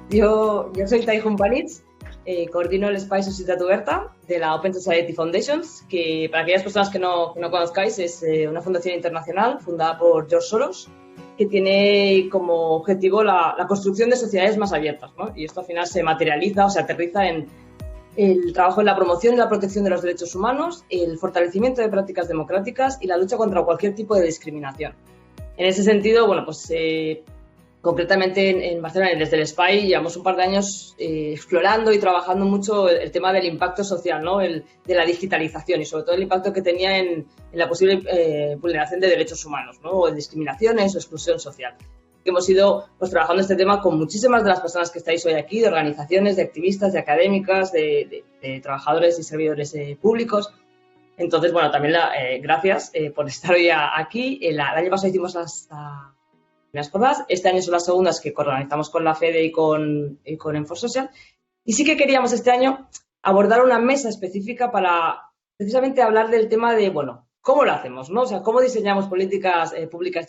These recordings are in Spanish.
Yo soy Taihun Panitz, coordino el Espai Societat Oberta de la Open Society Foundations, que para aquellas personas que no conozcáis es una fundación internacional fundada por George Soros, que tiene como objetivo la construcción de sociedades más abiertas, ¿no? Y esto al final se materializa o se aterriza en el trabajo en la promoción y la protección de los derechos humanos, el fortalecimiento de prácticas democráticas y la lucha contra cualquier tipo de discriminación. En ese sentido, bueno, pues concretamente en Barcelona, desde el SPAI, llevamos un par de años explorando y trabajando mucho el tema del impacto social, ¿no? De la digitalización y sobre todo el impacto que tenía en la posible vulneración de derechos humanos, ¿no? O de discriminaciones o exclusión social. Hemos ido pues trabajando este tema con muchísimas de las personas que estáis hoy aquí, de organizaciones, de activistas, de académicas, de trabajadores y servidores públicos. Entonces, bueno, también gracias por estar hoy aquí. El año pasado hicimos las primeras jornadas. Este año son las segundas que organizamos con la FEDE y con Enfosocial. Y sí que queríamos este año abordar una mesa específica para precisamente hablar del tema de, bueno, ¿cómo lo hacemos, no? O sea, ¿cómo diseñamos políticas públicas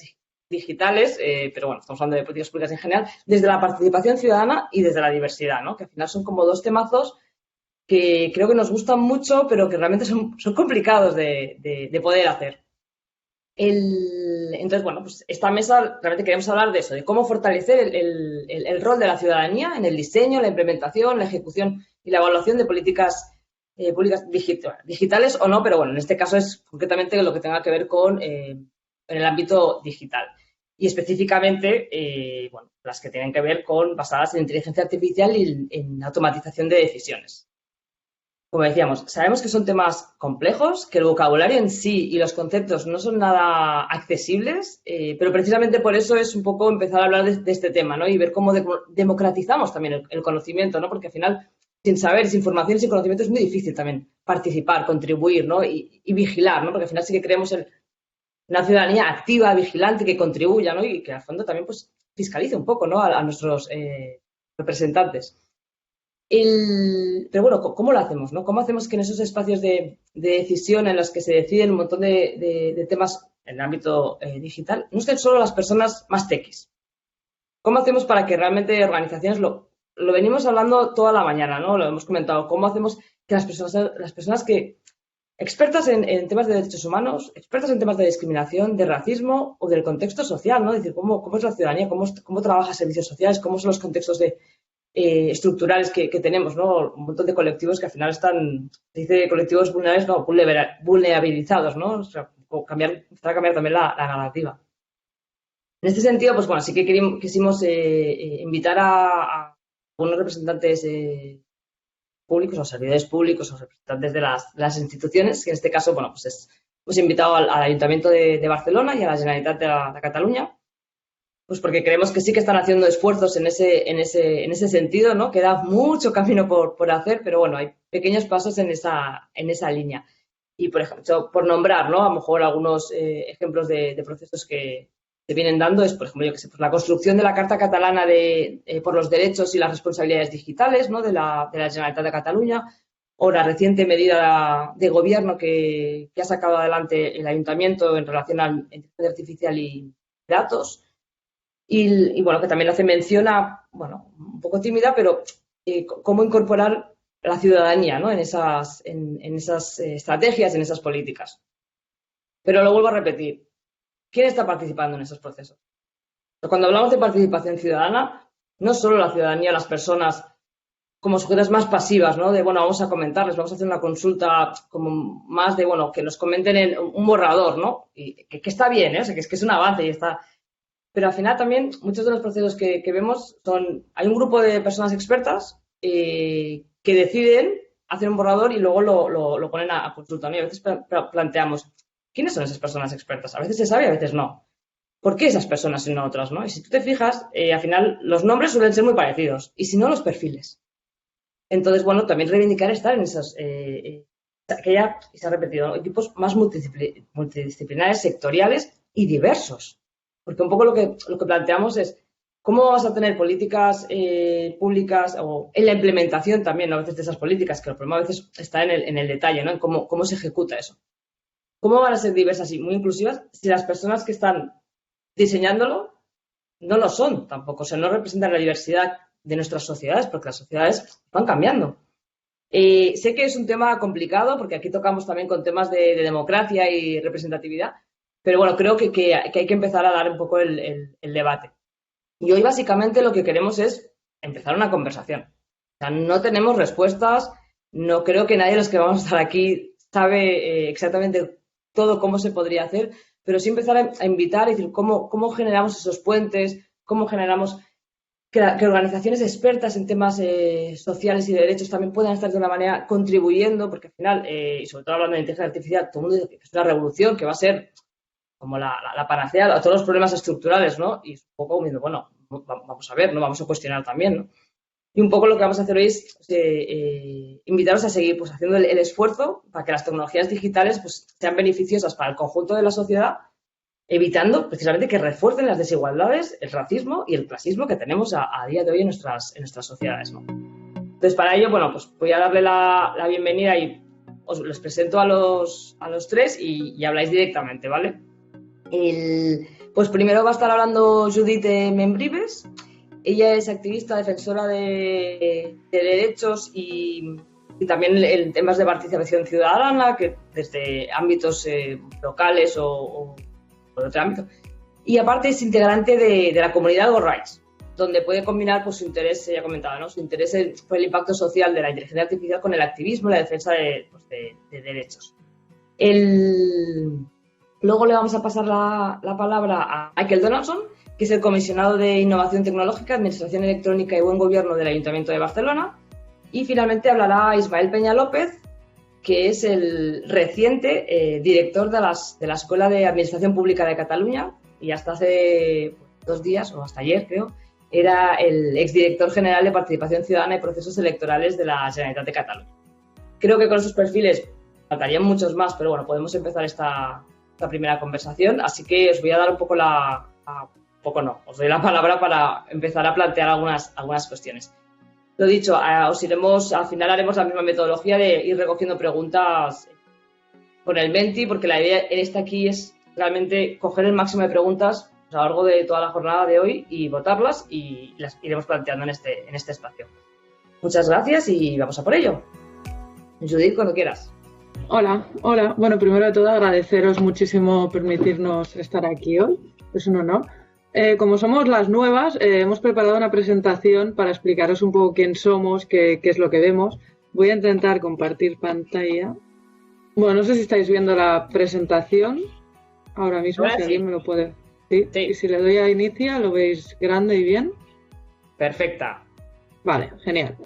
digitales? Pero bueno, estamos hablando de políticas públicas en general, desde la participación ciudadana y desde la diversidad, ¿no? Que al final son como dos temazos que creo que nos gustan mucho, pero que realmente son complicados de poder hacer. Entonces, bueno, pues esta mesa realmente queremos hablar de eso, de cómo fortalecer el rol de la ciudadanía en el diseño, la implementación, la ejecución y la evaluación de políticas públicas digitales o no, pero bueno, en este caso es concretamente lo que tenga que ver con en el ámbito digital. Y específicamente, bueno, las que tienen que ver con basadas en inteligencia artificial y en automatización de decisiones. Como decíamos, sabemos que son temas complejos, que el vocabulario en sí y los conceptos no son nada accesibles, pero precisamente por eso es un poco empezar a hablar de este tema, ¿no? Y ver cómo democratizamos también el conocimiento, ¿no? Porque al final, sin saber, sin información, sin conocimiento, es muy difícil también participar, contribuir, ¿no? Y vigilar, ¿no? Porque al final sí que creemos en una ciudadanía activa, vigilante, que contribuya, ¿no? Y que al fondo también pues fiscalice un poco, ¿no? A nuestros representantes. Pero bueno, ¿cómo lo hacemos, no? ¿Cómo hacemos que en esos espacios de decisión en los que se deciden un montón de temas en el ámbito digital no estén solo las personas más tequis? ¿Cómo hacemos para que realmente organizaciones lo venimos hablando toda la mañana, ¿no? Lo hemos comentado. ¿Cómo hacemos que las personas que expertas en temas de derechos humanos, expertas en temas de discriminación, de racismo o del contexto social, ¿no? Es decir, ¿cómo es la ciudadanía? ¿Cómo trabaja servicios sociales? ¿Cómo son los contextos estructurales que tenemos, ¿no? Un montón de colectivos que al final están, se dice colectivos vulnerables, no, vulnerabilizados, ¿no? O sea, empezar a cambiar también la narrativa. En este sentido, pues bueno, sí que quisimos invitar a algunos representantes públicos o servidores públicos o representantes de las instituciones, que en este caso, bueno, pues hemos invitado al Ayuntamiento de Barcelona y a la Generalitat de Cataluña, pues porque creemos que sí que están haciendo esfuerzos en ese sentido, ¿no? Queda mucho camino por hacer, pero bueno, hay pequeños pasos en esa línea. Y, por ejemplo, por nombrar, ¿no? A lo mejor algunos ejemplos de procesos que se vienen dando es, por ejemplo, yo que sé, pues la construcción de la Carta Catalana por los derechos y las responsabilidades digitales, ¿no? De la Generalitat de Cataluña, o la reciente medida de gobierno que ha sacado adelante el Ayuntamiento en relación a inteligencia artificial y datos. Y bueno, que también hace mención a, bueno, un poco tímida, pero cómo incorporar la ciudadanía, ¿no? en esas estrategias, en esas políticas. Pero lo vuelvo a repetir, ¿quién está participando en esos procesos? Cuando hablamos de participación ciudadana, no solo la ciudadanía, las personas como sujetas más pasivas, ¿no? De, bueno, vamos a comentarles, vamos a hacer una consulta como más de, bueno, que nos comenten en un borrador, ¿no? Y que está bien, ¿eh? O sea, que es un avance y está. Pero al final también muchos de los procesos que vemos hay un grupo de personas expertas que deciden hacer un borrador y luego lo ponen a consulta, ¿no? Y a veces planteamos, ¿quiénes son esas personas expertas? A veces se sabe, a veces no. ¿Por qué esas personas y no otras, no? Y si tú te fijas, al final los nombres suelen ser muy parecidos y si no, los perfiles. Entonces, bueno, también reivindicar estar en esos, que ya se ha repetido, ¿no? Equipos más multidisciplinares, sectoriales y diversos. Porque un poco lo que planteamos es cómo vamos a tener políticas públicas o en la implementación también, ¿no? A veces de esas políticas, que el problema a veces está en el detalle, ¿no? En cómo se ejecuta eso. ¿Cómo van a ser diversas y muy inclusivas si las personas que están diseñándolo no lo son tampoco? O sea, no representan la diversidad de nuestras sociedades, porque las sociedades van cambiando. Sé que es un tema complicado porque aquí tocamos también con temas de democracia y representatividad, pero bueno, creo que hay que empezar a dar un poco el debate. Y hoy básicamente lo que queremos es empezar una conversación. O sea, no tenemos respuestas, no creo que nadie de los que vamos a estar aquí sabe exactamente todo cómo se podría hacer, pero sí empezar a invitar y decir cómo generamos esos puentes, cómo generamos que organizaciones expertas en temas sociales y de derechos también puedan estar de una manera contribuyendo, porque al final, y sobre todo hablando de inteligencia artificial, todo el mundo dice que es una revolución, que va a ser como la panacea a todos los problemas estructurales, ¿no? Y es un poco como, bueno, vamos a ver, ¿no? Vamos a cuestionar también, ¿no? Y un poco lo que vamos a hacer hoy es invitaros a seguir pues, haciendo el esfuerzo para que las tecnologías digitales pues, sean beneficiosas para el conjunto de la sociedad, evitando precisamente que refuercen las desigualdades, el racismo y el clasismo que tenemos a día de hoy en nuestras sociedades, ¿no? Entonces, para ello, bueno, pues voy a darle la bienvenida y os les presento a los tres y habláis directamente, ¿vale? Pues primero va a estar hablando Judith Membrives. Ella es activista, defensora de derechos y también en temas de participación ciudadana, que desde ámbitos locales o por otro ámbito. Y aparte es integrante de la comunidad Algo Rights, donde puede combinar pues, su interés, ella comentaba, ¿no? Su interés por el impacto social de la inteligencia artificial con el activismo y la defensa de derechos. Luego le vamos a pasar la palabra a Michael Donaldson, que es el comisionado de Innovación Tecnológica, Administración Electrónica y Buen Gobierno del Ayuntamiento de Barcelona. Y finalmente hablará Ismael Peña López, que es el reciente director de la Escuela de Administración Pública de Cataluña y hasta hace 2 días, o hasta ayer creo, era el exdirector general de Participación Ciudadana y Procesos Electorales de la Generalitat de Cataluña. Creo que con esos perfiles faltarían muchos más, pero bueno, podemos empezar esta primera conversación, así que os voy a dar un poco os doy la palabra para empezar a plantear algunas cuestiones. Lo dicho, al final haremos la misma metodología de ir recogiendo preguntas con el Menti, porque la idea en aquí es realmente coger el máximo de preguntas a lo largo de toda la jornada de hoy y votarlas y las iremos planteando en este espacio. Muchas gracias y vamos a por ello. Judith, cuando quieras. Hola. Bueno, primero de todo agradeceros muchísimo permitirnos estar aquí hoy. Es un honor. Como somos las nuevas, hemos preparado una presentación para explicaros un poco quién somos, qué es lo que vemos. Voy a intentar compartir pantalla. Bueno, no sé si estáis viendo la presentación ahora mismo, si alguien me lo puede... ¿Sí? Y si le doy a inicia, ¿lo veis grande y bien? Perfecta. Vale, genial.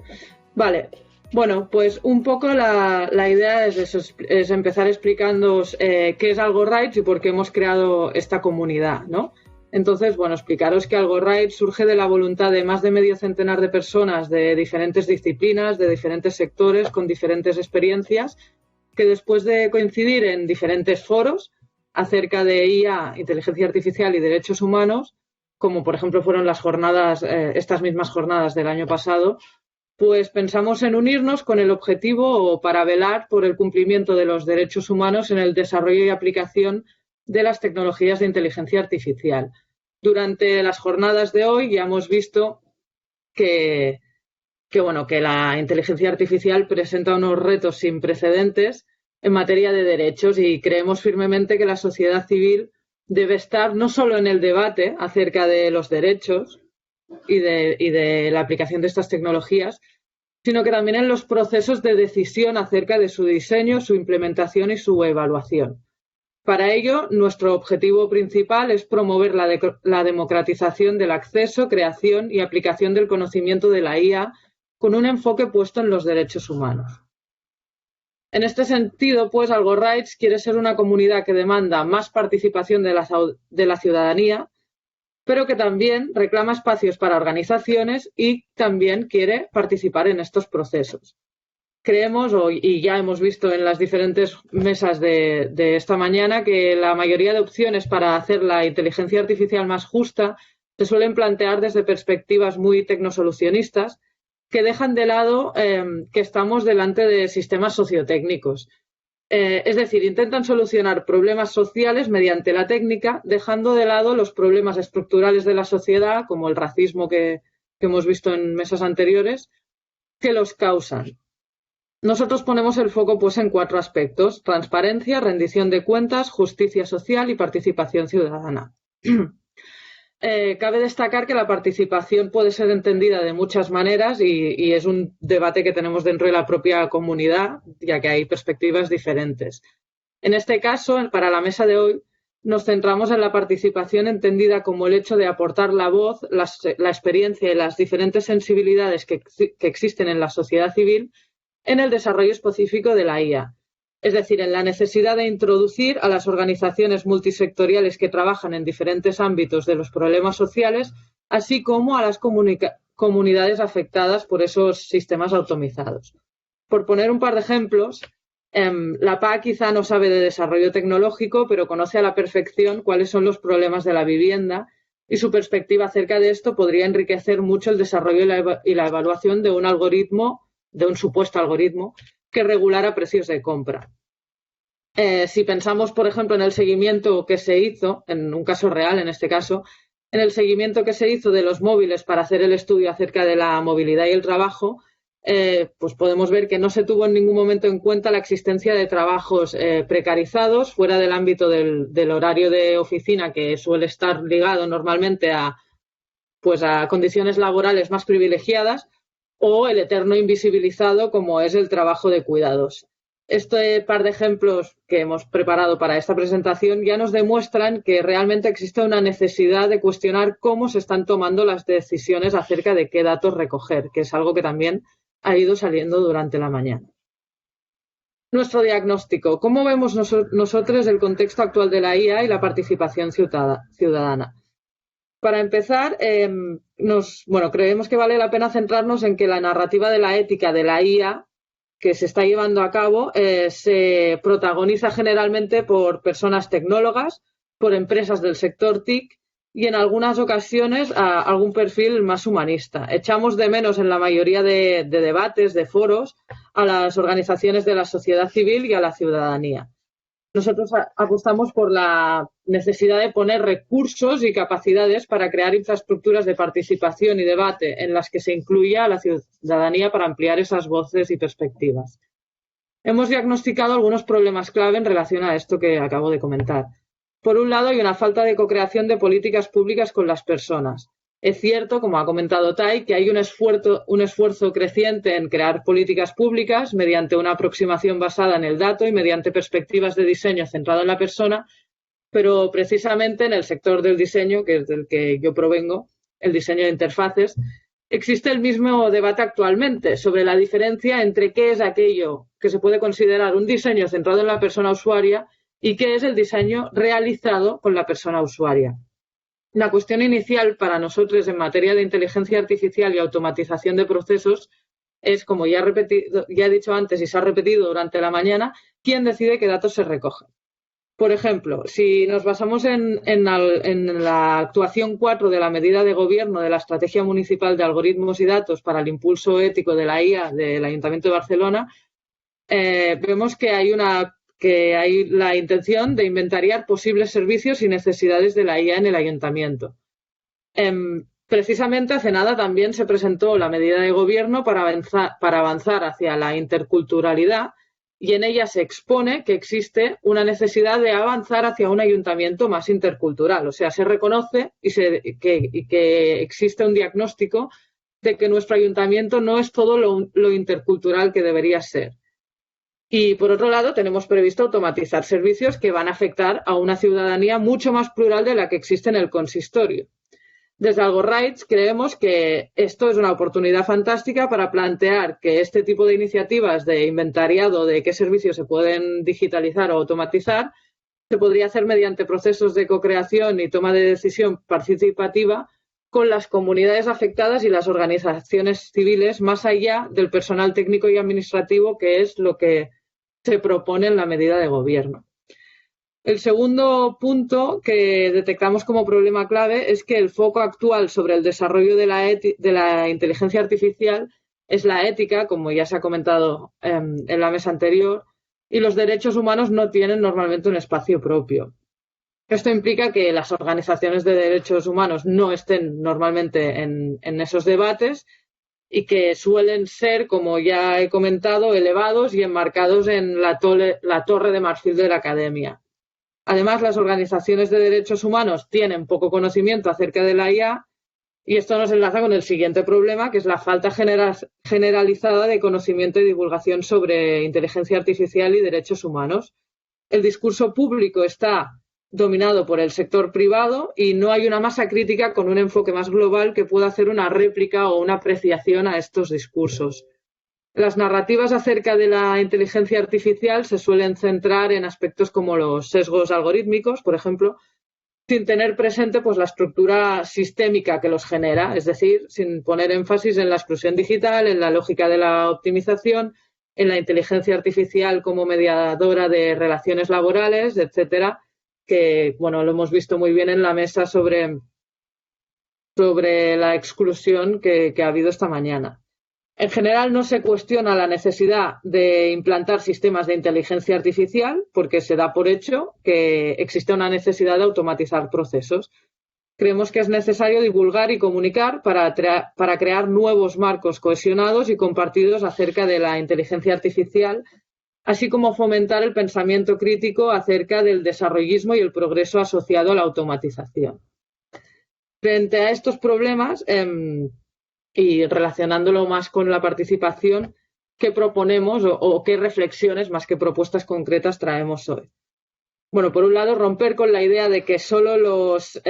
Vale, bueno, pues un poco la idea es empezar explicándoos qué es Algo Rights y por qué hemos creado esta comunidad, ¿no? Entonces, bueno, explicaros que Algo Rights surge de la voluntad de más de medio centenar de personas de diferentes disciplinas, de diferentes sectores, con diferentes experiencias, que después de coincidir en diferentes foros acerca de IA, inteligencia artificial y derechos humanos, como por ejemplo fueron las jornadas, estas mismas jornadas del año pasado, pues pensamos en unirnos con el objetivo para velar por el cumplimiento de los derechos humanos en el desarrollo y aplicación de las tecnologías de inteligencia artificial. Durante las jornadas de hoy ya hemos visto que la inteligencia artificial presenta unos retos sin precedentes en materia de derechos y creemos firmemente que la sociedad civil debe estar no solo en el debate acerca de los derechos y de la aplicación de estas tecnologías, sino que también en los procesos de decisión acerca de su diseño, su implementación y su evaluación. Para ello, nuestro objetivo principal es promover la democratización del acceso, creación y aplicación del conocimiento de la IA con un enfoque puesto en los derechos humanos. En este sentido, pues, Algo Rights quiere ser una comunidad que demanda más participación de la ciudadanía, pero que también reclama espacios para organizaciones y también quiere participar en estos procesos. Creemos, y ya hemos visto en las diferentes mesas de esta mañana, que la mayoría de opciones para hacer la inteligencia artificial más justa se suelen plantear desde perspectivas muy tecnosolucionistas que dejan de lado que estamos delante de sistemas sociotécnicos. Es decir, intentan solucionar problemas sociales mediante la técnica, dejando de lado los problemas estructurales de la sociedad, como el racismo que que hemos visto en mesas anteriores, que los causan. Nosotros ponemos el foco pues en 4 aspectos: transparencia, rendición de cuentas, justicia social y participación ciudadana. Cabe destacar que la participación puede ser entendida de muchas maneras y es un debate que tenemos dentro de la propia comunidad, ya que hay perspectivas diferentes. En este caso, para la mesa de hoy, nos centramos en la participación entendida como el hecho de aportar la voz, la experiencia y las diferentes sensibilidades que existen en la sociedad civil en el desarrollo específico de la IA. Es decir, en la necesidad de introducir a las organizaciones multisectoriales que trabajan en diferentes ámbitos de los problemas sociales, así como a las comunidades afectadas por esos sistemas automatizados. Por poner un par de ejemplos, la PA quizá no sabe de desarrollo tecnológico, pero conoce a la perfección cuáles son los problemas de la vivienda y su perspectiva acerca de esto podría enriquecer mucho el desarrollo y la evaluación de un algoritmo, de un supuesto algoritmo, que regulara precios de compra. Si pensamos, por ejemplo, en el seguimiento que se hizo, en un caso real en este caso, en el seguimiento que se hizo de los móviles para hacer el estudio acerca de la movilidad y el trabajo, pues podemos ver que no se tuvo en ningún momento en cuenta la existencia de trabajos precarizados fuera del ámbito del horario de oficina, que suele estar ligado normalmente a condiciones laborales más privilegiadas, o el eterno invisibilizado como es el trabajo de cuidados. Este par de ejemplos que hemos preparado para esta presentación ya nos demuestran que realmente existe una necesidad de cuestionar cómo se están tomando las decisiones acerca de qué datos recoger, que es algo que también ha ido saliendo durante la mañana. Nuestro diagnóstico. ¿Cómo vemos nosotros el contexto actual de la IA y la participación ciudadana? Para empezar, creemos que vale la pena centrarnos en que la narrativa de la ética de la IA que se está llevando a cabo se protagoniza generalmente por personas tecnólogas, por empresas del sector TIC y en algunas ocasiones a algún perfil más humanista. Echamos de menos en la mayoría de debates, de foros, a las organizaciones de la sociedad civil y a la ciudadanía. Nosotros apostamos por la necesidad de poner recursos y capacidades para crear infraestructuras de participación y debate en las que se incluya a la ciudadanía para ampliar esas voces y perspectivas. Hemos diagnosticado algunos problemas clave en relación a esto que acabo de comentar. Por un lado, hay una falta de co-creación de políticas públicas con las personas. Es cierto, como ha comentado Tai, que hay un esfuerzo creciente en crear políticas públicas mediante una aproximación basada en el dato y mediante perspectivas de diseño centrado en la persona, pero precisamente en el sector del diseño, que es del que yo provengo, el diseño de interfaces, existe el mismo debate actualmente sobre la diferencia entre qué es aquello que se puede considerar un diseño centrado en la persona usuaria y qué es el diseño realizado con la persona usuaria. La cuestión inicial para nosotros en materia de inteligencia artificial y automatización de procesos es, como ya he dicho antes y se ha repetido durante la mañana, quién decide qué datos se recogen. Por ejemplo, si nos basamos en la actuación 4 de la medida de gobierno de la Estrategia Municipal de Algoritmos y Datos para el Impulso Ético de la IA del Ayuntamiento de Barcelona, vemos que hay la intención de inventariar posibles servicios y necesidades de la IA en el ayuntamiento. Precisamente hace nada también se presentó la medida de gobierno para avanzar hacia la interculturalidad y en ella se expone que existe una necesidad de avanzar hacia un ayuntamiento más intercultural. O sea, se reconoce que existe un diagnóstico de que nuestro ayuntamiento no es todo lo intercultural que debería ser. Y, por otro lado, tenemos previsto automatizar servicios que van a afectar a una ciudadanía mucho más plural de la que existe en el consistorio. Desde AlgoRights creemos que esto es una oportunidad fantástica para plantear que este tipo de iniciativas de inventariado de qué servicios se pueden digitalizar o automatizar se podría hacer mediante procesos de co-creación y toma de decisión participativa con las comunidades afectadas y las organizaciones civiles, más allá del personal técnico y administrativo, que es lo que se propone en la medida de gobierno. El segundo punto que detectamos como problema clave es que el foco actual sobre el desarrollo de la inteligencia artificial es la ética, como ya se ha comentado en la mesa anterior, y los derechos humanos no tienen normalmente un espacio propio. Esto implica que las organizaciones de derechos humanos no estén normalmente en esos debates y que suelen ser, como ya he comentado, elevados y enmarcados en la torre de marfil de la academia. Además, las organizaciones de derechos humanos tienen poco conocimiento acerca de la IA y esto nos enlaza con el siguiente problema, que es la falta generalizada de conocimiento y divulgación sobre inteligencia artificial y derechos humanos. El discurso público está dominado por el sector privado y no hay una masa crítica con un enfoque más global que pueda hacer una réplica o una apreciación a estos discursos. Las narrativas acerca de la inteligencia artificial se suelen centrar en aspectos como los sesgos algorítmicos, por ejemplo, sin tener presente pues, la estructura sistémica que los genera, es decir, sin poner énfasis en la exclusión digital, en la lógica de la optimización, en la inteligencia artificial como mediadora de relaciones laborales, etcétera, que bueno, lo hemos visto muy bien en la mesa sobre la exclusión que ha habido esta mañana. En general no se cuestiona la necesidad de implantar sistemas de inteligencia artificial porque se da por hecho que existe una necesidad de automatizar procesos. Creemos que es necesario divulgar y comunicar para crear nuevos marcos cohesionados y compartidos acerca de la inteligencia artificial, así como fomentar el pensamiento crítico acerca del desarrollismo y el progreso asociado a la automatización. Frente a estos problemas, y relacionándolo más con la participación, ¿qué proponemos o qué reflexiones más que propuestas concretas traemos hoy? Bueno, por un lado, romper con la idea de que solo los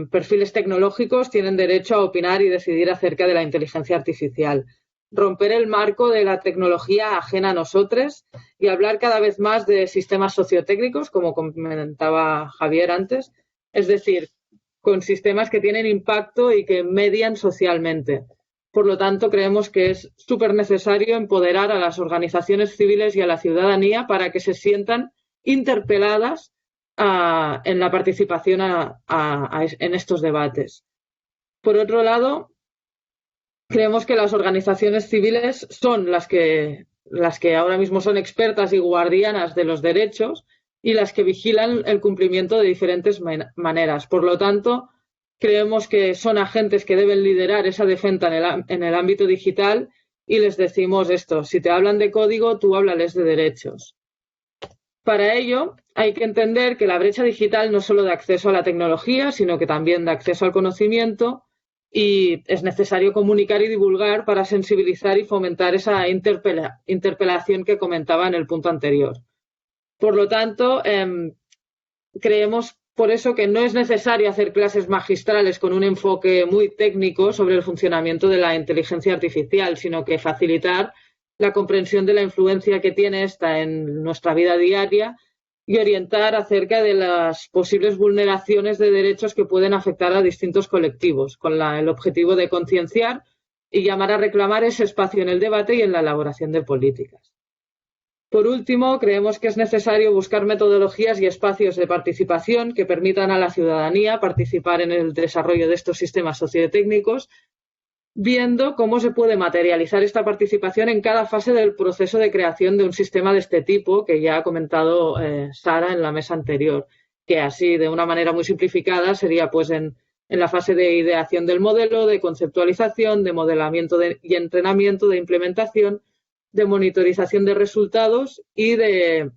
perfiles tecnológicos tienen derecho a opinar y decidir acerca de la inteligencia artificial. Romper el marco de la tecnología ajena a nosotros y hablar cada vez más de sistemas sociotécnicos, como comentaba Javier antes, es decir, con sistemas que tienen impacto y que median socialmente. Por lo tanto, creemos que es súper necesario empoderar a las organizaciones civiles y a la ciudadanía para que se sientan interpeladas en la participación en estos debates. Por otro lado, creemos que las organizaciones civiles son las que ahora mismo son expertas y guardianas de los derechos y las que vigilan el cumplimiento de diferentes maneras. Por lo tanto, creemos que son agentes que deben liderar esa defensa en el ámbito digital y les decimos esto, si te hablan de código, tú háblales de derechos. Para ello, hay que entender que la brecha digital no es solo de acceso a la tecnología, sino que también de acceso al conocimiento y es necesario comunicar y divulgar para sensibilizar y fomentar esa interpelación que comentaba en el punto anterior. Por lo tanto, creemos por eso que no es necesario hacer clases magistrales con un enfoque muy técnico sobre el funcionamiento de la inteligencia artificial, sino que facilitar la comprensión de la influencia que tiene esta en nuestra vida diaria y orientar acerca de las posibles vulneraciones de derechos que pueden afectar a distintos colectivos, con el objetivo de concienciar y llamar a reclamar ese espacio en el debate y en la elaboración de políticas. Por último, creemos que es necesario buscar metodologías y espacios de participación que permitan a la ciudadanía participar en el desarrollo de estos sistemas sociotécnicos, viendo cómo se puede materializar esta participación en cada fase del proceso de creación de un sistema de este tipo, que ya ha comentado Sara en la mesa anterior, que así, de una manera muy simplificada, sería pues en la fase de ideación del modelo, de conceptualización, de modelamiento y entrenamiento, de implementación, de monitorización de resultados y que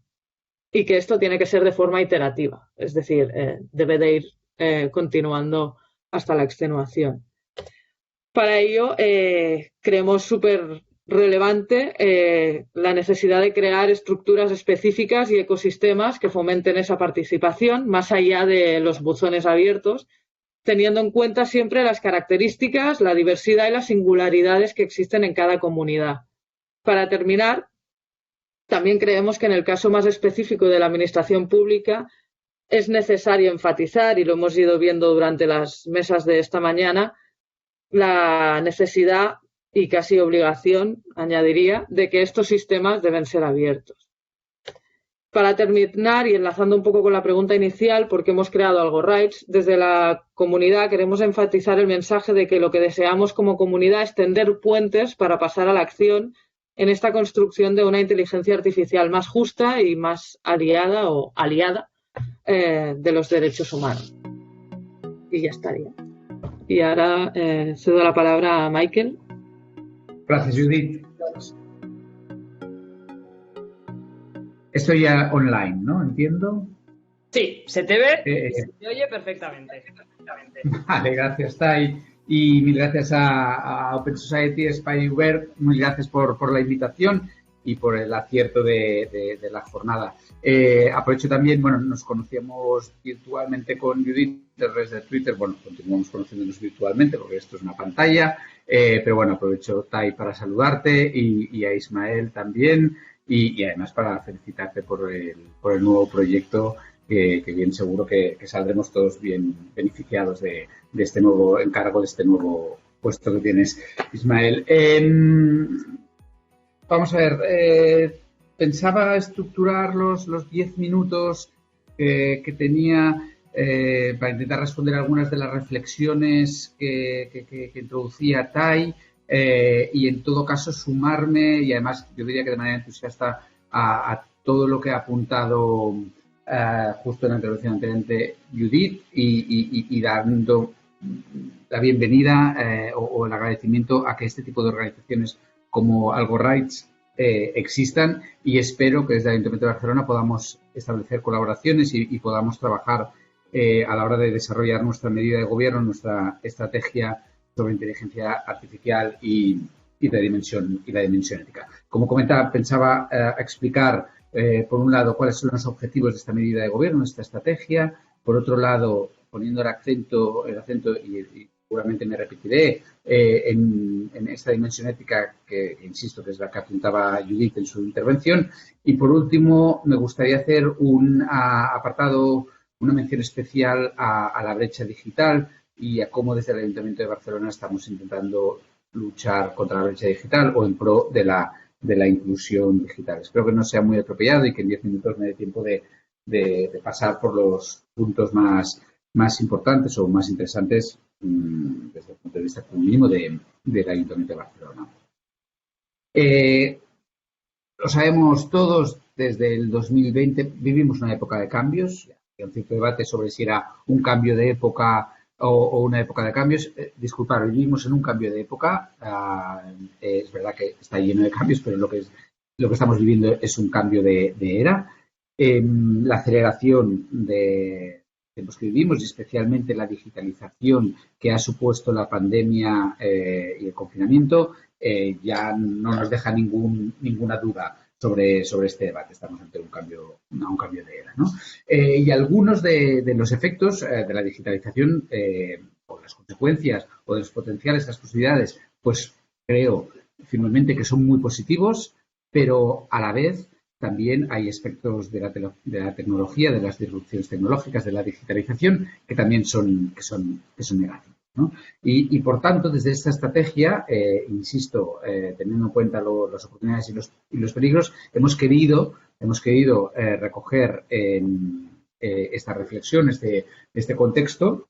esto tiene que ser de forma iterativa, es decir, debe de ir continuando hasta la extenuación. Para ello, creemos súper relevante la necesidad de crear estructuras específicas y ecosistemas que fomenten esa participación, más allá de los buzones abiertos, teniendo en cuenta siempre las características, la diversidad y las singularidades que existen en cada comunidad. Para terminar, también creemos que en el caso más específico de la administración pública es necesario enfatizar, y lo hemos ido viendo durante las mesas de esta mañana, la necesidad y casi obligación, añadiría, de que estos sistemas deben ser abiertos. Para terminar, y enlazando un poco con la pregunta inicial, ¿por qué hemos creado AlgoRights? Desde la comunidad queremos enfatizar el mensaje de que lo que deseamos como comunidad es tender puentes para pasar a la acción en esta construcción de una inteligencia artificial más justa y más aliada de los derechos humanos. Y ya estaría. Y ahora cedo la palabra a Michael. Gracias, Judith. Estoy ya online, ¿no? ¿Entiendo? Sí, se te ve y se te oye perfectamente. Vale, gracias, Tai. Y mil gracias a Open Society SpyWare. Mil gracias por la invitación y por el acierto de la jornada. Aprovecho también, bueno, nos conocíamos virtualmente con Judith desde Twitter. Bueno, continuamos conociéndonos virtualmente porque esto es una pantalla. Pero bueno, aprovecho, Tai, para saludarte y a Ismael también. Y además para felicitarte por el nuevo proyecto, que bien seguro que saldremos todos bien beneficiados de este nuevo encargo, de este nuevo puesto que tienes, Ismael. Vamos a ver, pensaba estructurar los 10 minutos que tenía para intentar responder algunas de las reflexiones que introducía Tai. Y en todo caso sumarme, y además yo diría que de manera entusiasta, a todo lo que ha apuntado justo en la intervención anterior Judith y dando la bienvenida o el agradecimiento a que este tipo de organizaciones como Algo Rights existan, y espero que desde el Ayuntamiento de Barcelona podamos establecer colaboraciones y podamos trabajar a la hora de desarrollar nuestra medida de gobierno, nuestra estrategia sobre inteligencia artificial y la dimensión ética. Como comentaba, pensaba explicar, por un lado, cuáles son los objetivos de esta medida de gobierno, esta estrategia. Por otro lado, poniendo el acento y seguramente me repetiré, en esta dimensión ética que, insisto, que es la que apuntaba Judith en su intervención. Y por último, me gustaría hacer un apartado, una mención especial a la brecha digital y a cómo desde el Ayuntamiento de Barcelona estamos intentando luchar contra la brecha digital o en pro de la inclusión digital. Espero que no sea muy atropellado y que en 10 minutos me dé tiempo de pasar por los puntos más importantes o más interesantes desde el punto de vista como mínimo del Ayuntamiento de Barcelona. Lo sabemos todos, desde el 2020 vivimos una época de cambios. Hay un cierto debate sobre si era un cambio de época o una época de cambios. Disculpad, vivimos en un cambio de época. Es verdad que está lleno de cambios, pero lo que estamos viviendo es un cambio de era. La aceleración de tiempos que vivimos y especialmente la digitalización que ha supuesto la pandemia y el confinamiento ya no nos deja ninguna duda sobre este debate. Estamos ante un cambio de era, ¿no? Y algunos de los efectos de la digitalización o las consecuencias o de los potenciales, las posibilidades, pues creo firmemente que son muy positivos, pero a la vez también hay aspectos de la tecnología, de las disrupciones tecnológicas, de la digitalización, que también son negativos, ¿no? Y por tanto, desde esta estrategia, insisto, teniendo en cuenta las oportunidades y los peligros, hemos querido recoger esta reflexión, este contexto,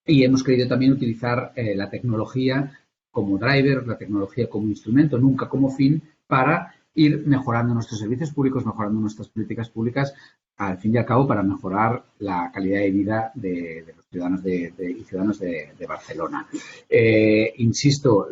y hemos querido también utilizar la tecnología como driver, la tecnología como instrumento, nunca como fin, para ir mejorando nuestros servicios públicos, mejorando nuestras políticas públicas, al fin y al cabo, para mejorar la calidad de vida de los ciudadanos y ciudadanas de Barcelona. Insisto,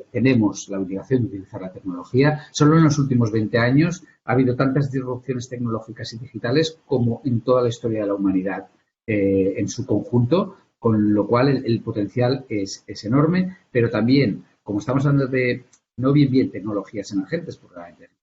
tenemos la obligación de utilizar la tecnología. Solo en los últimos 20 años ha habido tantas disrupciones tecnológicas y digitales como en toda la historia de la humanidad en su conjunto, con lo cual el potencial es enorme, pero también, como estamos hablando de no bien tecnologías emergentes, porque la inteligencia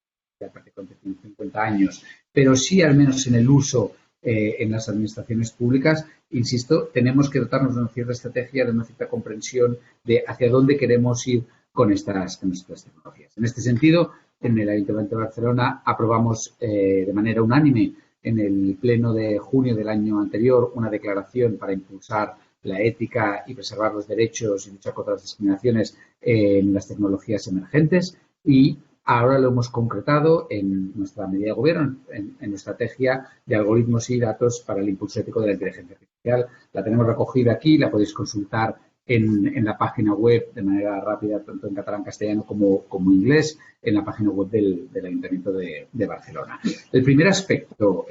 prácticamente tiene 50 años, pero sí al menos en el uso en las administraciones públicas, insisto, tenemos que dotarnos de una cierta estrategia, de una cierta comprensión de hacia dónde queremos ir con estas tecnologías. En este sentido, en el Ayuntamiento de Barcelona aprobamos de manera unánime en el pleno de junio del año anterior una declaración para impulsar la ética y preservar los derechos y luchar contra las discriminaciones en las tecnologías emergentes, y ahora lo hemos concretado en nuestra medida de gobierno, en nuestra estrategia de algoritmos y datos para el impulso ético de la inteligencia artificial. La tenemos recogida aquí, la podéis consultar en la página web de manera rápida, tanto en catalán, castellano como inglés, en la página web del Ayuntamiento de Barcelona. El primer aspecto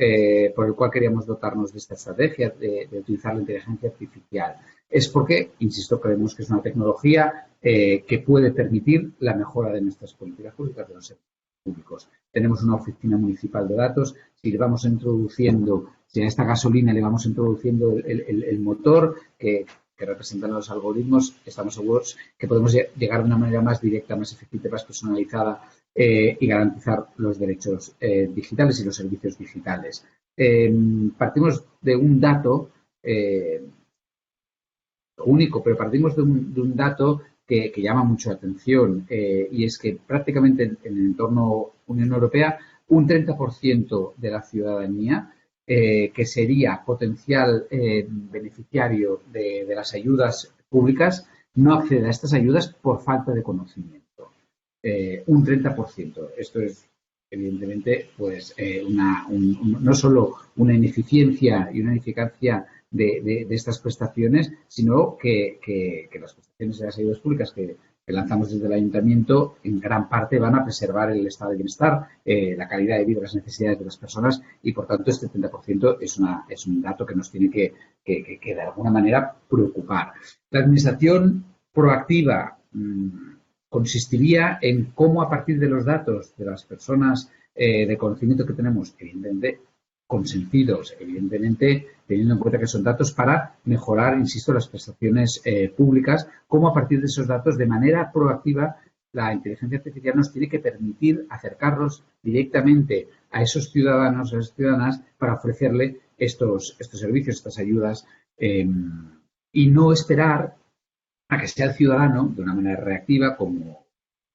por el cual queríamos dotarnos de esta estrategia de utilizar la inteligencia artificial es porque, insisto, creemos que es una tecnología que puede permitir la mejora de nuestras políticas públicas, de los servicios públicos. Tenemos una oficina municipal de datos. Si le vamos introduciendo, si a esta gasolina le vamos introduciendo el motor que representan los algoritmos, estamos seguros que podemos llegar de una manera más directa, más eficiente, más personalizada y garantizar los derechos digitales y los servicios digitales. Partimos de un dato único, pero partimos de un dato que llama mucho la atención y es que prácticamente en el entorno Unión Europea un 30% de la ciudadanía que sería potencial beneficiario de las ayudas públicas no accede a estas ayudas por falta de conocimiento. Un 30%. Esto es evidentemente pues no solo una ineficiencia y una ineficacia de estas prestaciones, sino que las prestaciones de las ayudas públicas que lanzamos desde el Ayuntamiento en gran parte van a preservar el estado de bienestar, la calidad de vida, las necesidades de las personas y, por tanto, este 30% es un dato que nos tiene que de alguna manera preocupar. La administración proactiva consistiría en cómo, a partir de los datos de las personas de conocimiento que tenemos, evidentemente consentidos, evidentemente teniendo en cuenta que son datos para mejorar, insisto, las prestaciones públicas, cómo a partir de esos datos, de manera proactiva, la inteligencia artificial nos tiene que permitir acercarnos directamente a esos ciudadanos, a esas ciudadanas, para ofrecerle estos servicios, estas ayudas, y no esperar a que sea el ciudadano, de una manera reactiva, como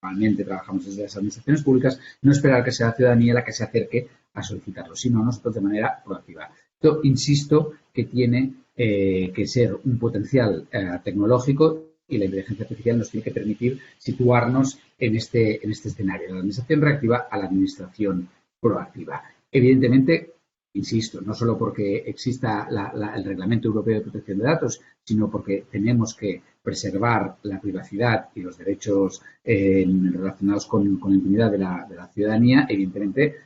normalmente trabajamos desde las administraciones públicas, no esperar que sea la ciudadanía la que se acerque a solicitarlo, sino nosotros de manera proactiva. Esto, insisto, que tiene que ser un potencial tecnológico y la inteligencia artificial nos tiene que permitir situarnos en este escenario, de la administración reactiva a la administración proactiva. Evidentemente, insisto, no solo porque exista el Reglamento Europeo de Protección de Datos, sino porque tenemos que preservar la privacidad y los derechos relacionados con la intimidad de la ciudadanía, evidentemente,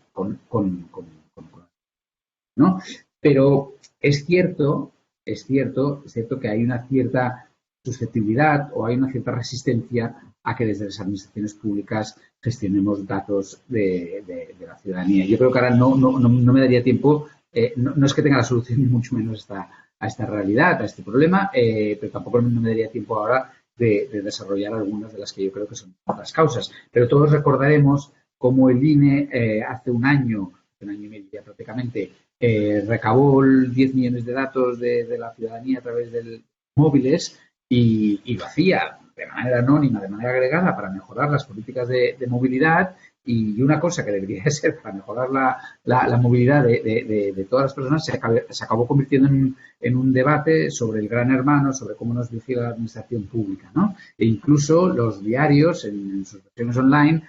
¿no? Pero es cierto que hay una cierta susceptibilidad o hay una cierta resistencia a que desde las administraciones públicas gestionemos datos de la ciudadanía. Yo creo que ahora no me daría tiempo, no es que tenga la solución ni mucho menos a esta realidad, a este problema, pero tampoco no me daría tiempo ahora de desarrollar algunas de las que yo creo que son las causas. Pero todos recordaremos cómo el INE hace un año y medio ya prácticamente, recabó 10 millones de datos de la ciudadanía a través de móviles y lo hacía de manera anónima, de manera agregada, para mejorar las políticas de movilidad. Y una cosa que debería ser para mejorar la movilidad de todas las personas se acabó convirtiendo en un debate sobre el gran hermano, sobre cómo nos vigila la administración pública, ¿no? E incluso los diarios, en sus versiones online,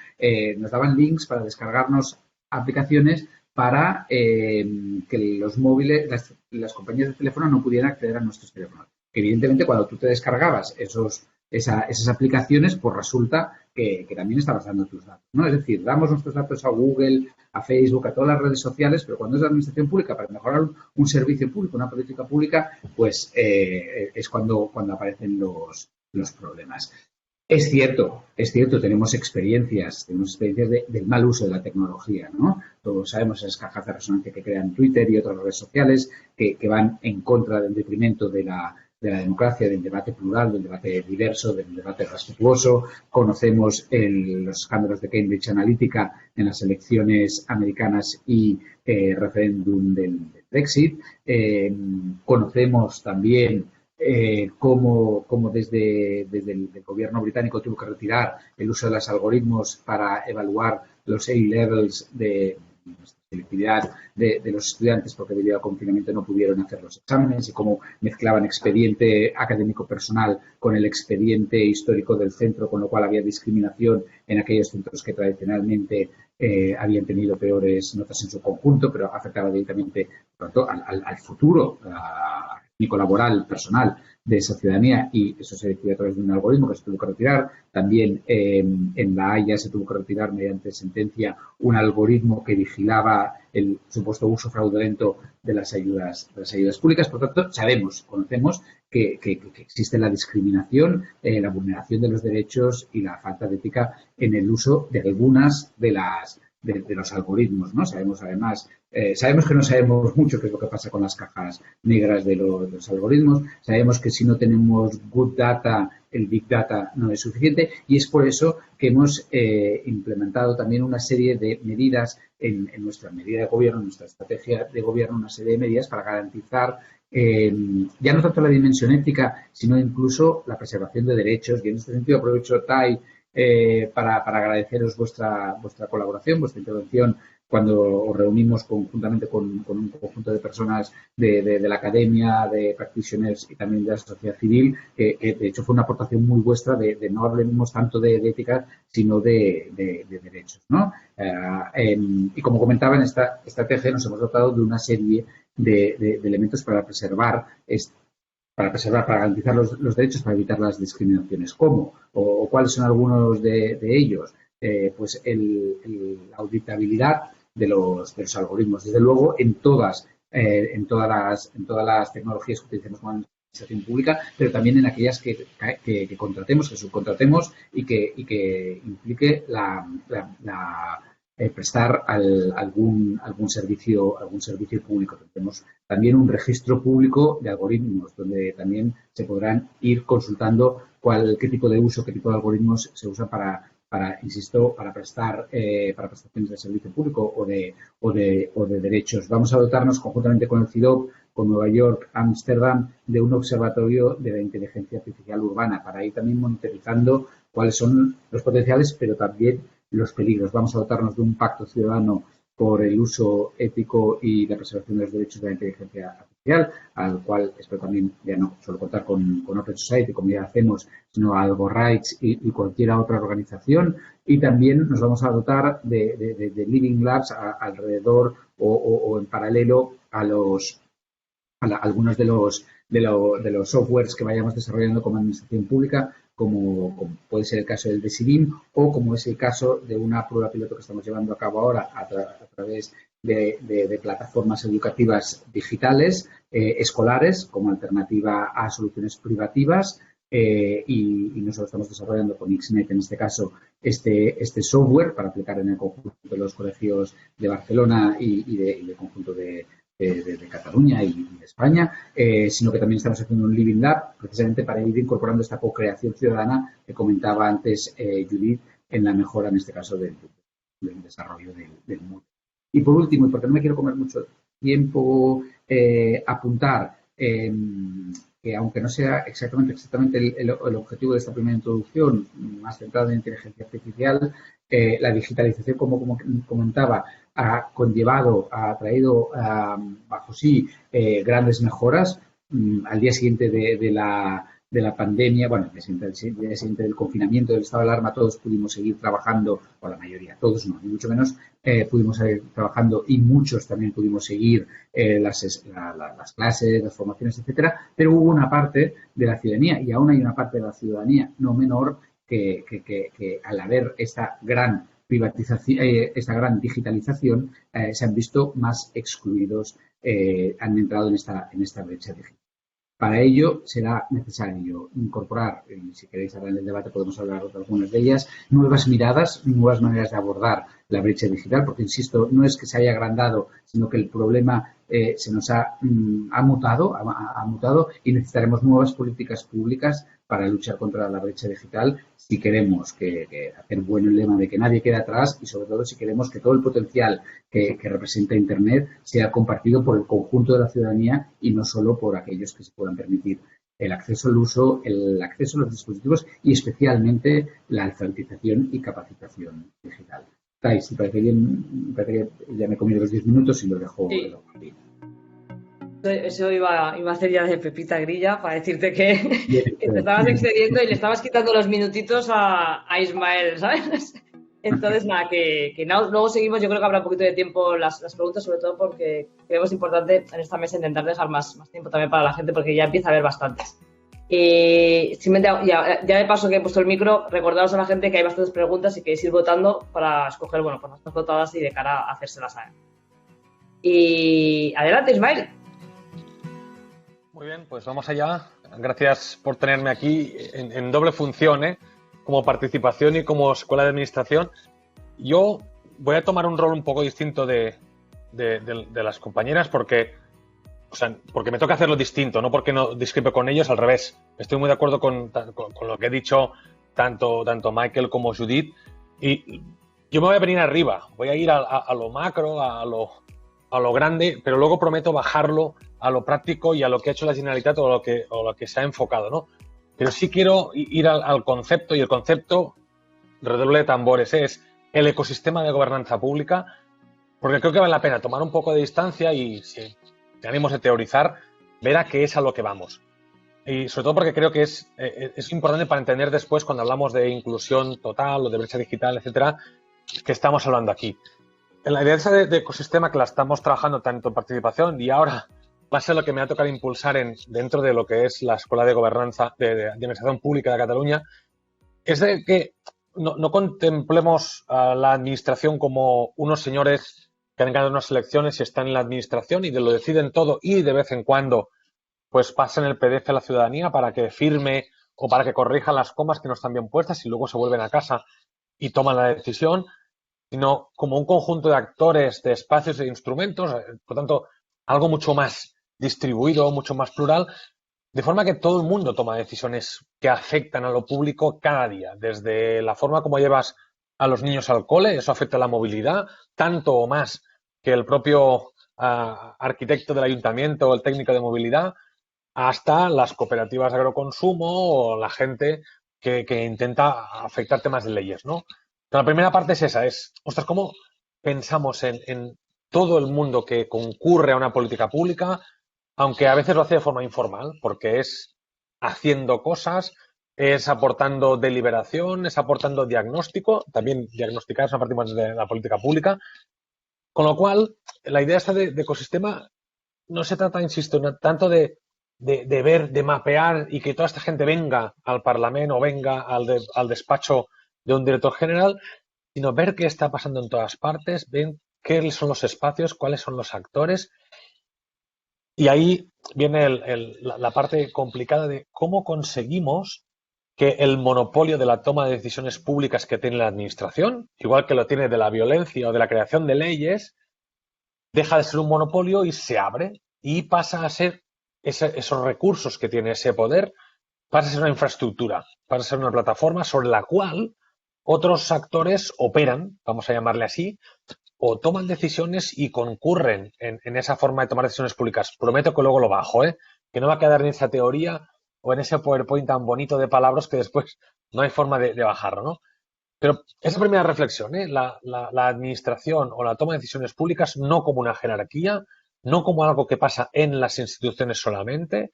nos daban links para descargarnos aplicaciones para que los móviles, las compañías de teléfono no pudieran acceder a nuestros teléfonos. Que evidentemente, cuando tú te descargabas esas aplicaciones, pues resulta que también estabas dando tus datos, ¿no? Es decir, damos nuestros datos a Google, a Facebook, a todas las redes sociales, pero cuando es la administración pública, para mejorar un servicio público, una política pública, pues es cuando aparecen los problemas. Es cierto, tenemos experiencias del mal uso de la tecnología, ¿no? Todos sabemos esas cajas de resonancia que crean Twitter y otras redes sociales que van en contra del detrimento de la democracia, del debate plural, del debate diverso, del debate respetuoso. Conocemos los escándalos de Cambridge Analytica en las elecciones americanas y referéndum del Brexit. Conocemos también cómo desde el gobierno británico tuvo que retirar el uso de los algoritmos para evaluar los A-levels de selectividad de los estudiantes porque debido al confinamiento no pudieron hacer los exámenes y cómo mezclaban expediente académico personal con el expediente histórico del centro, con lo cual había discriminación en aquellos centros que tradicionalmente habían tenido peores notas en su conjunto, pero afectaba directamente, por tanto, al futuro, técnico laboral personal de esa ciudadanía, y eso se decidió a través de un algoritmo que se tuvo que retirar. También en La Haya se tuvo que retirar mediante sentencia un algoritmo que vigilaba el supuesto uso fraudulento de las ayudas públicas. Por tanto, conocemos que existe la discriminación, la vulneración de los derechos y la falta de ética en el uso de algunas de los algoritmos, ¿no? Sabemos además, sabemos que no sabemos mucho qué es lo que pasa con las cajas negras de los algoritmos. Sabemos que si no tenemos good data, el big data no es suficiente, y es por eso que hemos implementado también una serie de medidas en nuestra medida de gobierno, en nuestra estrategia de gobierno, una serie de medidas para garantizar ya no tanto la dimensión ética, sino incluso la preservación de derechos. Y en este sentido aprovecho, Tai, para agradeceros vuestra colaboración, vuestra intervención cuando os reunimos conjuntamente con un conjunto de personas de la academia, de practitioners y también de la sociedad civil, que de hecho fue una aportación muy vuestra de no hablemos tanto de ética, sino de derechos, ¿no? Y como comentaba, en esta estrategia nos hemos dotado de una serie de elementos para preservar, para garantizar los derechos, para evitar las discriminaciones. ¿Cómo? ¿O cuáles son algunos de ellos? Pues la auditabilidad de los algoritmos. Desde luego, en todas las tecnologías que utilicemos como administración pública, pero también en aquellas que contratemos, que subcontratemos y que implique prestar algún servicio público. Tenemos también un registro público de algoritmos donde también se podrán ir consultando qué tipo de uso, qué tipo de algoritmos se usan para prestar para prestaciones de servicio público o de derechos. Vamos a dotarnos conjuntamente con el CIDOB, con Nueva York, Ámsterdam, de un observatorio de la inteligencia artificial urbana para ir también monitorizando cuáles son los potenciales, pero también los peligros. Vamos a dotarnos de un pacto ciudadano por el uso ético y la preservación de los derechos de la inteligencia artificial, al cual espero también ya no solo contar con Open Society, como ya hacemos, sino Algo Rights y cualquier otra organización. Y también nos vamos a dotar de Living Labs alrededor o en paralelo a algunos de los softwares que vayamos desarrollando como administración pública, como puede ser el caso del DESIDIM o como es el caso de una prueba piloto que estamos llevando a cabo ahora a través de plataformas educativas digitales escolares como alternativa a soluciones privativas, y nosotros estamos desarrollando con XNet en este caso este software para aplicar en el conjunto de los colegios de Barcelona y del conjunto de Cataluña y de España, sino que también estamos haciendo un Living Lab precisamente para ir incorporando esta co-creación ciudadana que comentaba antes Judith, en la mejora, en este caso, del desarrollo del mundo. Y por último, y porque no me quiero comer mucho tiempo, apuntar que aunque no sea exactamente el objetivo de esta primera introducción, más centrada en inteligencia artificial, la digitalización, como comentaba, ha traído bajo sí grandes mejoras. Al día siguiente de la pandemia, bueno, al día siguiente del confinamiento, del estado de alarma, todos pudimos seguir trabajando, o la mayoría, todos no, ni mucho menos, pudimos seguir trabajando, y muchos también pudimos seguir las clases, las formaciones, etcétera, pero hubo una parte de la ciudadanía, y aún hay una parte de la ciudadanía no menor, que al haber esta gran privatización, esta gran digitalización, se han visto más excluidos, han entrado en esta brecha digital. Para ello será necesario incorporar, y si queréis hablar en el debate podemos hablar de algunas de ellas, nuevas miradas, nuevas maneras de abordar la brecha digital, porque, insisto, no es que se haya agrandado, sino que el problema se nos ha mutado, y necesitaremos nuevas políticas públicas para luchar contra la brecha digital si queremos hacer bueno el lema de que nadie quede atrás, y sobre todo si queremos que todo el potencial que representa Internet sea compartido por el conjunto de la ciudadanía y no solo por aquellos que se puedan permitir el acceso al uso, el acceso a los dispositivos y especialmente la alfabetización y capacitación digital. Tai, si parece bien, parece que ya me he comido los 10 minutos y lo dejo. Sí. Eso iba a hacer ya de Pepita Grilla para decirte que te estabas excediendo y le estabas quitando los minutitos a Ismael, ¿sabes? Entonces, nada, luego seguimos. Yo creo que habrá un poquito de tiempo las preguntas, sobre todo porque creemos importante en esta mesa intentar dejar más tiempo también para la gente, porque ya empieza a haber bastantes. Simplemente, ya de paso que he puesto el micro, recordaros a la gente que hay bastantes preguntas y que ir votando para escoger, bueno, pues las más votadas y de cara a hacérselas a él. Y adelante, Ismael. Muy bien, pues vamos allá. Gracias por tenerme aquí en doble función, como participación y como escuela de administración. Yo voy a tomar un rol un poco distinto de las compañeras porque me toca hacerlo distinto, no porque no discrepe con ellos, al revés. Estoy muy de acuerdo con lo que he dicho tanto Michael como Judith. Y yo me voy a venir arriba, voy a ir a lo macro, a lo grande, pero luego prometo bajarlo a lo práctico y a lo que ha hecho la Generalitat o lo que se ha enfocado, ¿no? Pero sí quiero ir al concepto, y el concepto, redoble de tambores, es el ecosistema de gobernanza pública, porque creo que vale la pena tomar un poco de distancia y, si tenemos de teorizar, ver a qué es a lo que vamos. Y sobre todo porque creo que es importante para entender después, cuando hablamos de inclusión total o de brecha digital, etcétera, que estamos hablando aquí. La idea esa de ecosistema que la estamos trabajando tanto en participación y ahora va a ser lo que me va a tocar impulsar dentro de lo que es la Escuela de Gobernanza de Administración Pública de Cataluña, es de que no contemplemos a la administración como unos señores que han ganado unas elecciones y están en la administración y lo deciden todo y de vez en cuando pues pasan el PDF a la ciudadanía para que firme o para que corrija las comas que no están bien puestas y luego se vuelven a casa y toman la decisión, sino como un conjunto de actores, de espacios e instrumentos, por tanto, algo mucho más distribuido, mucho más plural, de forma que todo el mundo toma decisiones que afectan a lo público cada día, desde la forma como llevas a los niños al cole, eso afecta a la movilidad, tanto o más que el propio arquitecto del ayuntamiento o el técnico de movilidad, hasta las cooperativas de agroconsumo o la gente que intenta afectar temas de leyes, ¿no? Pero la primera parte es esa, ostras, ¿cómo pensamos en todo el mundo que concurre a una política pública, aunque a veces lo hace de forma informal, porque es haciendo cosas, es aportando deliberación, es aportando diagnóstico, también diagnosticar es una parte más de la política pública, con lo cual la idea esta de ecosistema no se trata, insisto, tanto de ver, de mapear y que toda esta gente venga al Parlamento o venga al despacho de un director general, sino ver qué está pasando en todas partes, ver qué son los espacios, cuáles son los actores. Y ahí viene la parte complicada de cómo conseguimos que el monopolio de la toma de decisiones públicas que tiene la administración, igual que lo tiene de la violencia o de la creación de leyes, deja de ser un monopolio y se abre y pasa a ser esos recursos que tiene ese poder, pasa a ser una infraestructura, pasa a ser una plataforma sobre la cual otros actores operan, vamos a llamarle así, o toman decisiones y concurren en esa forma de tomar decisiones públicas. Prometo que luego lo bajo, que no va a quedar en esa teoría o en ese PowerPoint tan bonito de palabras que después no hay forma de bajarlo, ¿no? Pero esa primera reflexión, la administración o la toma de decisiones públicas no como una jerarquía, no como algo que pasa en las instituciones solamente,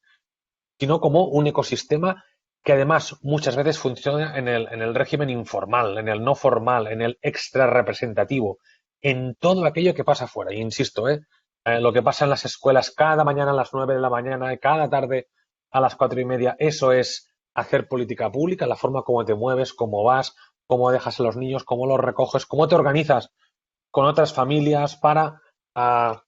sino como un ecosistema que además muchas veces funciona en el régimen informal, en el no formal, en el extra representativo, en todo aquello que pasa afuera. Y insisto, lo que pasa en las escuelas cada mañana a las 9 de la mañana y cada tarde a las 4:30, eso es hacer política pública, la forma como te mueves, cómo vas, cómo dejas a los niños, cómo los recoges, cómo te organizas con otras familias para,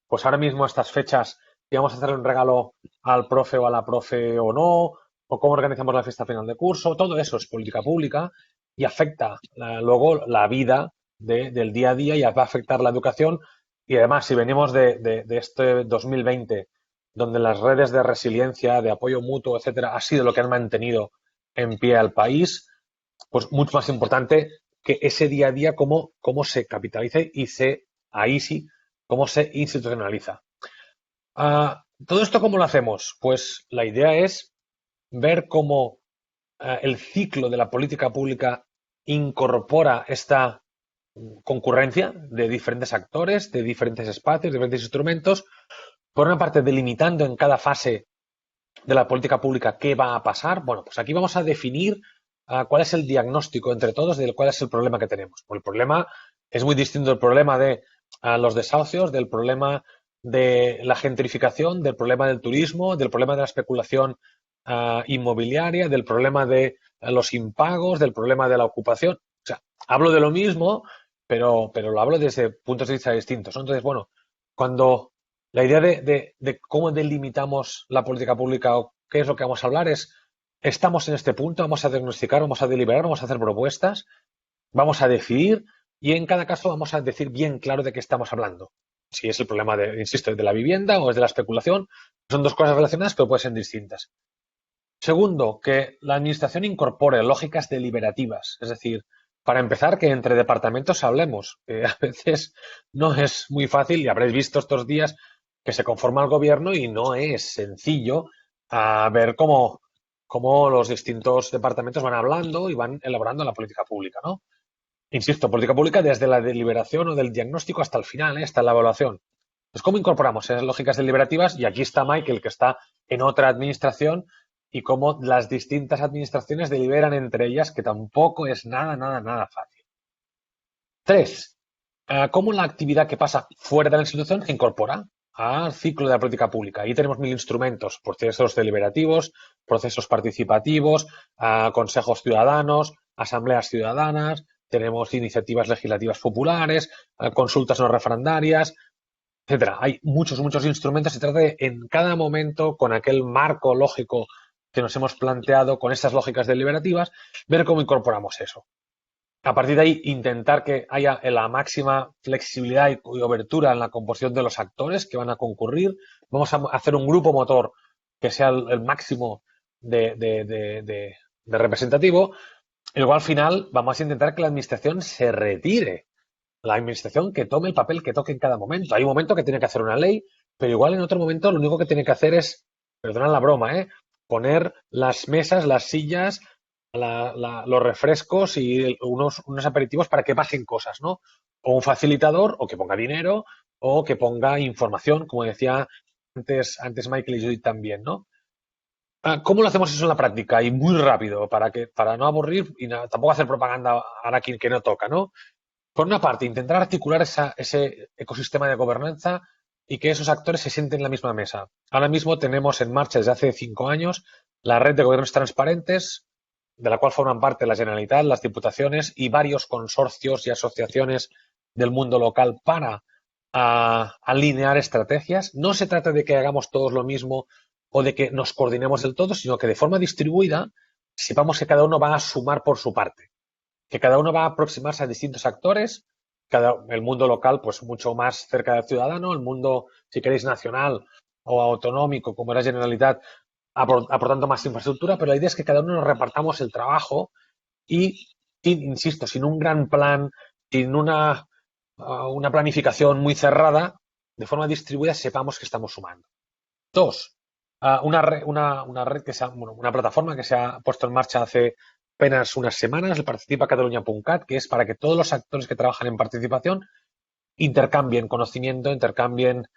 pues ahora mismo estas fechas, si vamos a hacer un regalo al profe o a la profe o no, o cómo organizamos la fiesta final de curso, todo eso es política pública y afecta luego la vida del día a día y va a afectar la educación. Y además, si venimos de este 2020, donde las redes de resiliencia, de apoyo mutuo, etcétera, ha sido lo que han mantenido en pie al país, pues mucho más importante que ese día a día, cómo se capitaliza y ahí sí, cómo se institucionaliza. ¿Todo esto cómo lo hacemos? Pues la idea es ver cómo el ciclo de la política pública incorpora esta concurrencia de diferentes actores, de diferentes espacios, de diferentes instrumentos, por una parte delimitando en cada fase de la política pública qué va a pasar. Bueno, pues aquí vamos a definir cuál es el diagnóstico entre todos de cuál es el problema que tenemos. Porque el problema es muy distinto del problema de los desahucios, del problema de la gentrificación, del problema del turismo, del problema de la especulación inmobiliaria, del problema de los impagos, del problema de la ocupación. O sea, hablo de lo mismo, pero lo hablo desde puntos de vista distintos, ¿no? Entonces, bueno, cuando la idea de cómo delimitamos la política pública o qué es lo que vamos a hablar es, estamos en este punto, vamos a diagnosticar, vamos a deliberar, vamos a hacer propuestas, vamos a decidir y en cada caso vamos a decir bien claro de qué estamos hablando. Si es el problema, insisto, de la vivienda o es de la especulación, son dos cosas relacionadas pero pueden ser distintas. Segundo, que la administración incorpore lógicas deliberativas, es decir, para empezar, que entre departamentos hablemos, que a veces no es muy fácil y habréis visto estos días que se conforma el gobierno y no es sencillo ver cómo los distintos departamentos van hablando y van elaborando la política pública, ¿no? Insisto, política pública desde la deliberación o del diagnóstico hasta el final, hasta la evaluación. Pues, ¿cómo incorporamos esas lógicas deliberativas? Y aquí está Michael, que está en otra administración, y cómo las distintas administraciones deliberan entre ellas, que tampoco es nada fácil. 3. Cómo la actividad que pasa fuera de la institución se incorpora al ciclo de la política pública. Ahí tenemos 1000 instrumentos, procesos deliberativos, procesos participativos, consejos ciudadanos, asambleas ciudadanas, tenemos iniciativas legislativas populares, consultas no refrendarias, etcétera. Hay muchos instrumentos. Se trata de, en cada momento, con aquel marco lógico que nos hemos planteado, con estas lógicas deliberativas, ver cómo incorporamos eso. A partir de ahí, intentar que haya la máxima flexibilidad y obertura en la composición de los actores que van a concurrir. Vamos a hacer un grupo motor que sea el máximo de representativo. Y luego, al final, vamos a intentar que la administración se retire. La administración que tome el papel que toque en cada momento. Hay un momento que tiene que hacer una ley, pero igual en otro momento lo único que tiene que hacer es, perdonad la broma, poner las mesas, las sillas, los refrescos y unos aperitivos para que pasen cosas, ¿no? O un facilitador, o que ponga dinero, o que ponga información, como decía antes Michael y Judith también, ¿no? ¿Cómo lo hacemos eso en la práctica? Y muy rápido, para no aburrir y tampoco hacer propaganda ahora que no toca, ¿no? Por una parte, intentar articular ese ecosistema de gobernanza y que esos actores se sienten en la misma mesa. Ahora mismo tenemos en marcha desde hace 5 años la red de gobiernos transparentes, de la cual forman parte la Generalitat, las diputaciones y varios consorcios y asociaciones del mundo local para alinear estrategias. No se trata de que hagamos todos lo mismo o de que nos coordinemos del todo, sino que de forma distribuida sepamos que cada uno va a sumar por su parte, que cada uno va a aproximarse a distintos actores, el mundo local pues mucho más cerca del ciudadano, el mundo, si queréis, nacional o autonómico, como la Generalitat, aportando más infraestructura, pero la idea es que cada uno nos repartamos el trabajo y, insisto, sin un gran plan, sin una planificación muy cerrada, de forma distribuida sepamos que estamos sumando. 2. Una red una plataforma que se ha puesto en marcha hace apenas unas semanas, el Participa Catalunya.cat, que es para que todos los actores que trabajan en participación intercambien conocimiento, intercambien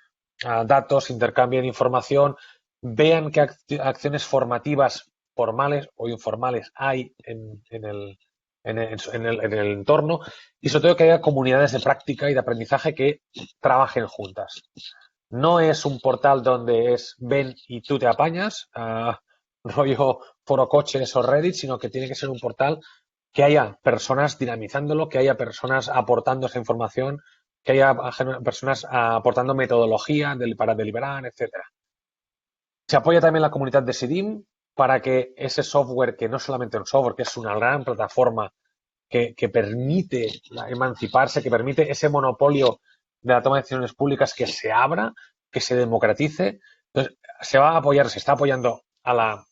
datos, intercambien información, vean qué acciones formativas formales o informales hay en el entorno y sobre todo que haya comunidades de práctica y de aprendizaje que trabajen juntas. No es un portal donde es ven y tú te apañas, rollo Foro Coches o Reddit, sino que tiene que ser un portal que haya personas dinamizándolo, que haya personas aportando esa información, que haya personas aportando metodología para deliberar, etcétera. Se apoya también la comunidad de SIDIM para que ese software, que no es solamente un software, que es una gran plataforma que permite emanciparse, que permite ese monopolio de la toma de decisiones públicas, que se abra, que se democratice. Entonces, se está apoyando a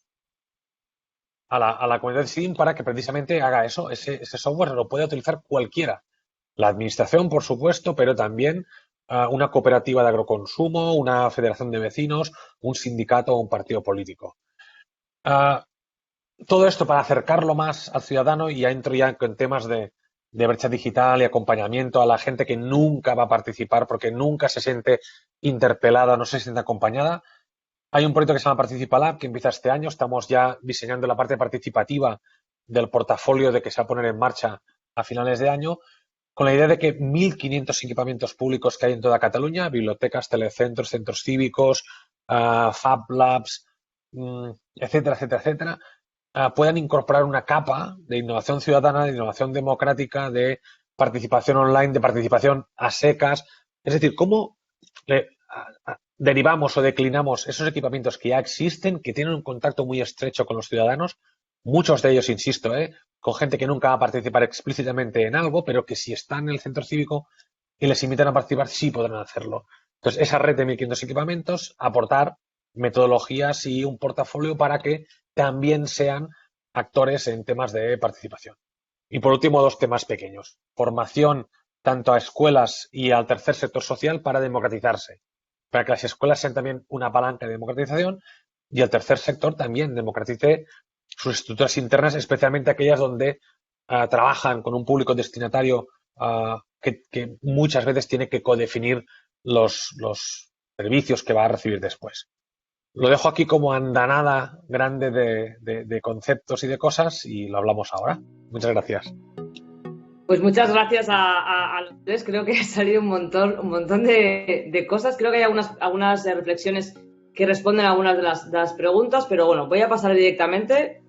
la comunidad de SIDIM para que precisamente haga eso. Ese software lo puede utilizar cualquiera. La administración, por supuesto, pero también una cooperativa de agroconsumo, una federación de vecinos, un sindicato o un partido político. Todo esto para acercarlo más al ciudadano, y ya entro con temas de brecha digital y acompañamiento a la gente que nunca va a participar porque nunca se siente interpelada, no se siente acompañada. Hay un proyecto que se llama Participa Lab que empieza este año. Estamos ya diseñando la parte participativa del portafolio de que se va a poner en marcha a finales de año, con la idea de que 1.500 equipamientos públicos que hay en toda Cataluña, bibliotecas, telecentros, centros cívicos, Fab Labs, etcétera, etcétera, etcétera, puedan incorporar una capa de innovación ciudadana, de innovación democrática, de participación online, de participación a secas. Es decir, cómo derivamos o declinamos esos equipamientos que ya existen, que tienen un contacto muy estrecho con los ciudadanos, muchos de ellos, insisto, con gente que nunca va a participar explícitamente en algo, pero que si están en el centro cívico y les invitan a participar, sí podrán hacerlo. Entonces, esa red de 1.500 equipamientos, aportar metodologías y un portafolio para que también sean actores en temas de participación. Y por último, 2 temas pequeños. Formación tanto a escuelas y al tercer sector social para democratizarse, para que las escuelas sean también una palanca de democratización y el tercer sector también democratice sus estructuras internas, especialmente aquellas donde trabajan con un público destinatario que muchas veces tiene que codefinir los servicios que va a recibir después. Lo dejo aquí como andanada grande de conceptos y de cosas y lo hablamos ahora. Muchas gracias. Pues muchas gracias a los tres. Creo que ha salido un montón de cosas. Creo que hay algunas reflexiones que responden a algunas de las preguntas, pero bueno, voy a pasar directamente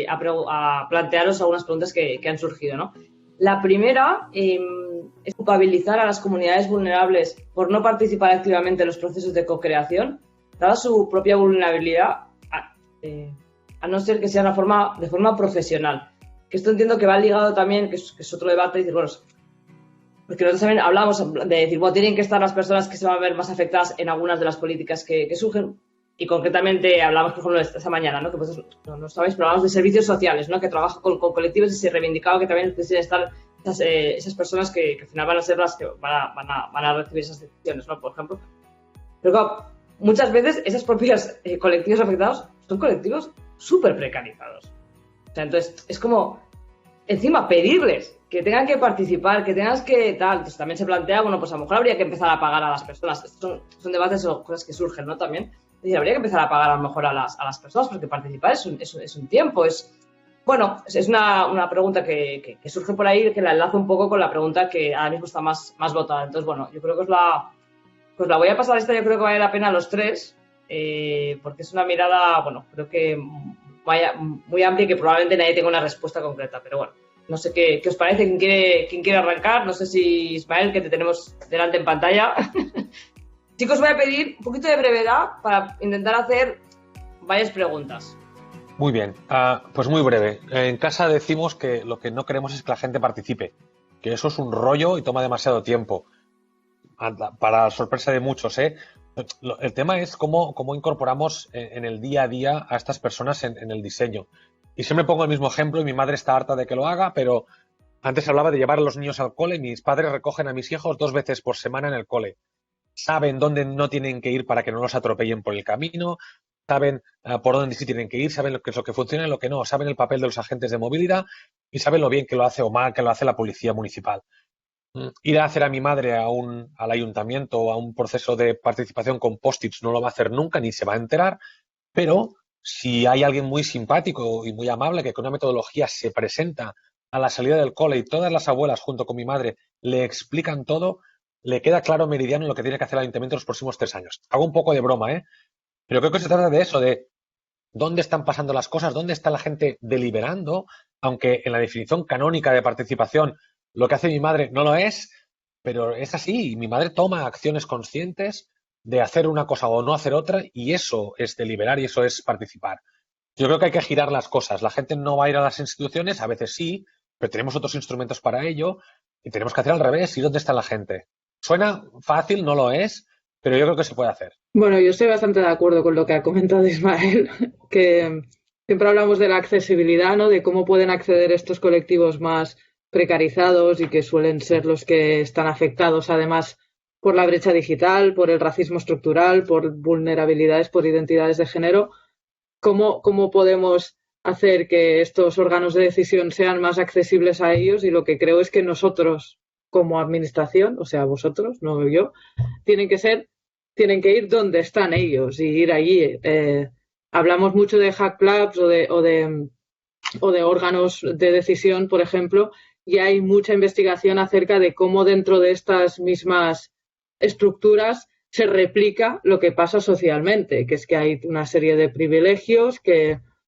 a plantearos algunas preguntas que han surgido, ¿no? La primera es culpabilizar a las comunidades vulnerables por no participar activamente en los procesos de co-creación, dada su propia vulnerabilidad, a no ser que sea de forma profesional. Que esto entiendo que va ligado también, que es otro debate, decir, bueno, porque nosotros también hablamos de decir, bueno, tienen que estar las personas que se van a ver más afectadas en algunas de las políticas que surgen, y concretamente hablamos, por ejemplo, esta mañana, ¿no? Que vosotros no sabéis, pero hablamos de servicios sociales, ¿no? Que trabajan con colectivos y se reivindicaba que también necesitan estar esas personas que al final van a ser las que van a recibir esas decisiones, ¿no? Por ejemplo. Pero claro, muchas veces esos propios colectivos afectados son colectivos súper precarizados. O sea, entonces es como, encima, pedirles que tengan que participar, que tengas que tal. Entonces también se plantea, bueno, pues a lo mejor habría que empezar a pagar a las personas. Estos son debates o cosas que surgen, ¿no? También. Es decir, habría que empezar a pagar a lo mejor a las personas, porque participar es un tiempo. Bueno, es una pregunta que surge por ahí, que la enlazo un poco con la pregunta que ahora mismo está más votada. Entonces, bueno, yo creo que pues la voy a pasar esta, yo creo que vale la pena a los tres, porque es una mirada, bueno, creo que muy amplia y que probablemente nadie tenga una respuesta concreta, pero bueno, no sé qué os parece, quién quiere arrancar. No sé si Ismael, que te tenemos delante en pantalla. Chicos, voy a pedir un poquito de brevedad para intentar hacer varias preguntas. Muy bien, pues muy breve. En casa decimos que lo que no queremos es que la gente participe, que eso es un rollo y toma demasiado tiempo, para sorpresa de muchos, ¿eh? El tema es cómo incorporamos en el día a día a estas personas en el diseño. Y siempre pongo el mismo ejemplo, y mi madre está harta de que lo haga, pero antes hablaba de llevar a los niños al cole. Mis padres recogen a mis hijos 2 veces por semana en el cole. Saben dónde no tienen que ir para que no los atropellen por el camino, saben por dónde sí tienen que ir, saben lo que es lo que funciona y lo que no, saben el papel de los agentes de movilidad y saben lo bien que lo hace o mal que lo hace la policía municipal. Ir a hacer a mi madre al ayuntamiento o a un proceso de participación con post-its no lo va a hacer nunca ni se va a enterar, pero si hay alguien muy simpático y muy amable que con una metodología se presenta a la salida del cole y todas las abuelas junto con mi madre le explican todo, le queda claro meridiano lo que tiene que hacer el ayuntamiento en los próximos 3 años. Hago un poco de broma, pero creo que se trata de eso, de dónde están pasando las cosas, dónde está la gente deliberando, aunque en la definición canónica de participación lo que hace mi madre no lo es, pero es así. Mi madre toma acciones conscientes de hacer una cosa o no hacer otra, y eso es deliberar y eso es participar. Yo creo que hay que girar las cosas. La gente no va a ir a las instituciones, a veces sí, pero tenemos otros instrumentos para ello y tenemos que hacer al revés. ¿Y dónde está la gente? Suena fácil, no lo es, pero yo creo que se puede hacer. Bueno, yo estoy bastante de acuerdo con lo que ha comentado Ismael, que siempre hablamos de la accesibilidad, ¿no? De cómo pueden acceder estos colectivos más precarizados y que suelen ser los que están afectados además por la brecha digital, por el racismo estructural, por vulnerabilidades, por identidades de género. ¿Cómo podemos hacer que estos órganos de decisión sean más accesibles a ellos? Y lo que creo es que nosotros, como administración, o sea, vosotros, no yo, tienen que ir donde están ellos y ir allí. Hablamos mucho de hack labs o de o de órganos de decisión, por ejemplo, y hay mucha investigación acerca de cómo dentro de estas mismas estructuras se replica lo que pasa socialmente, que es que hay una serie de privilegios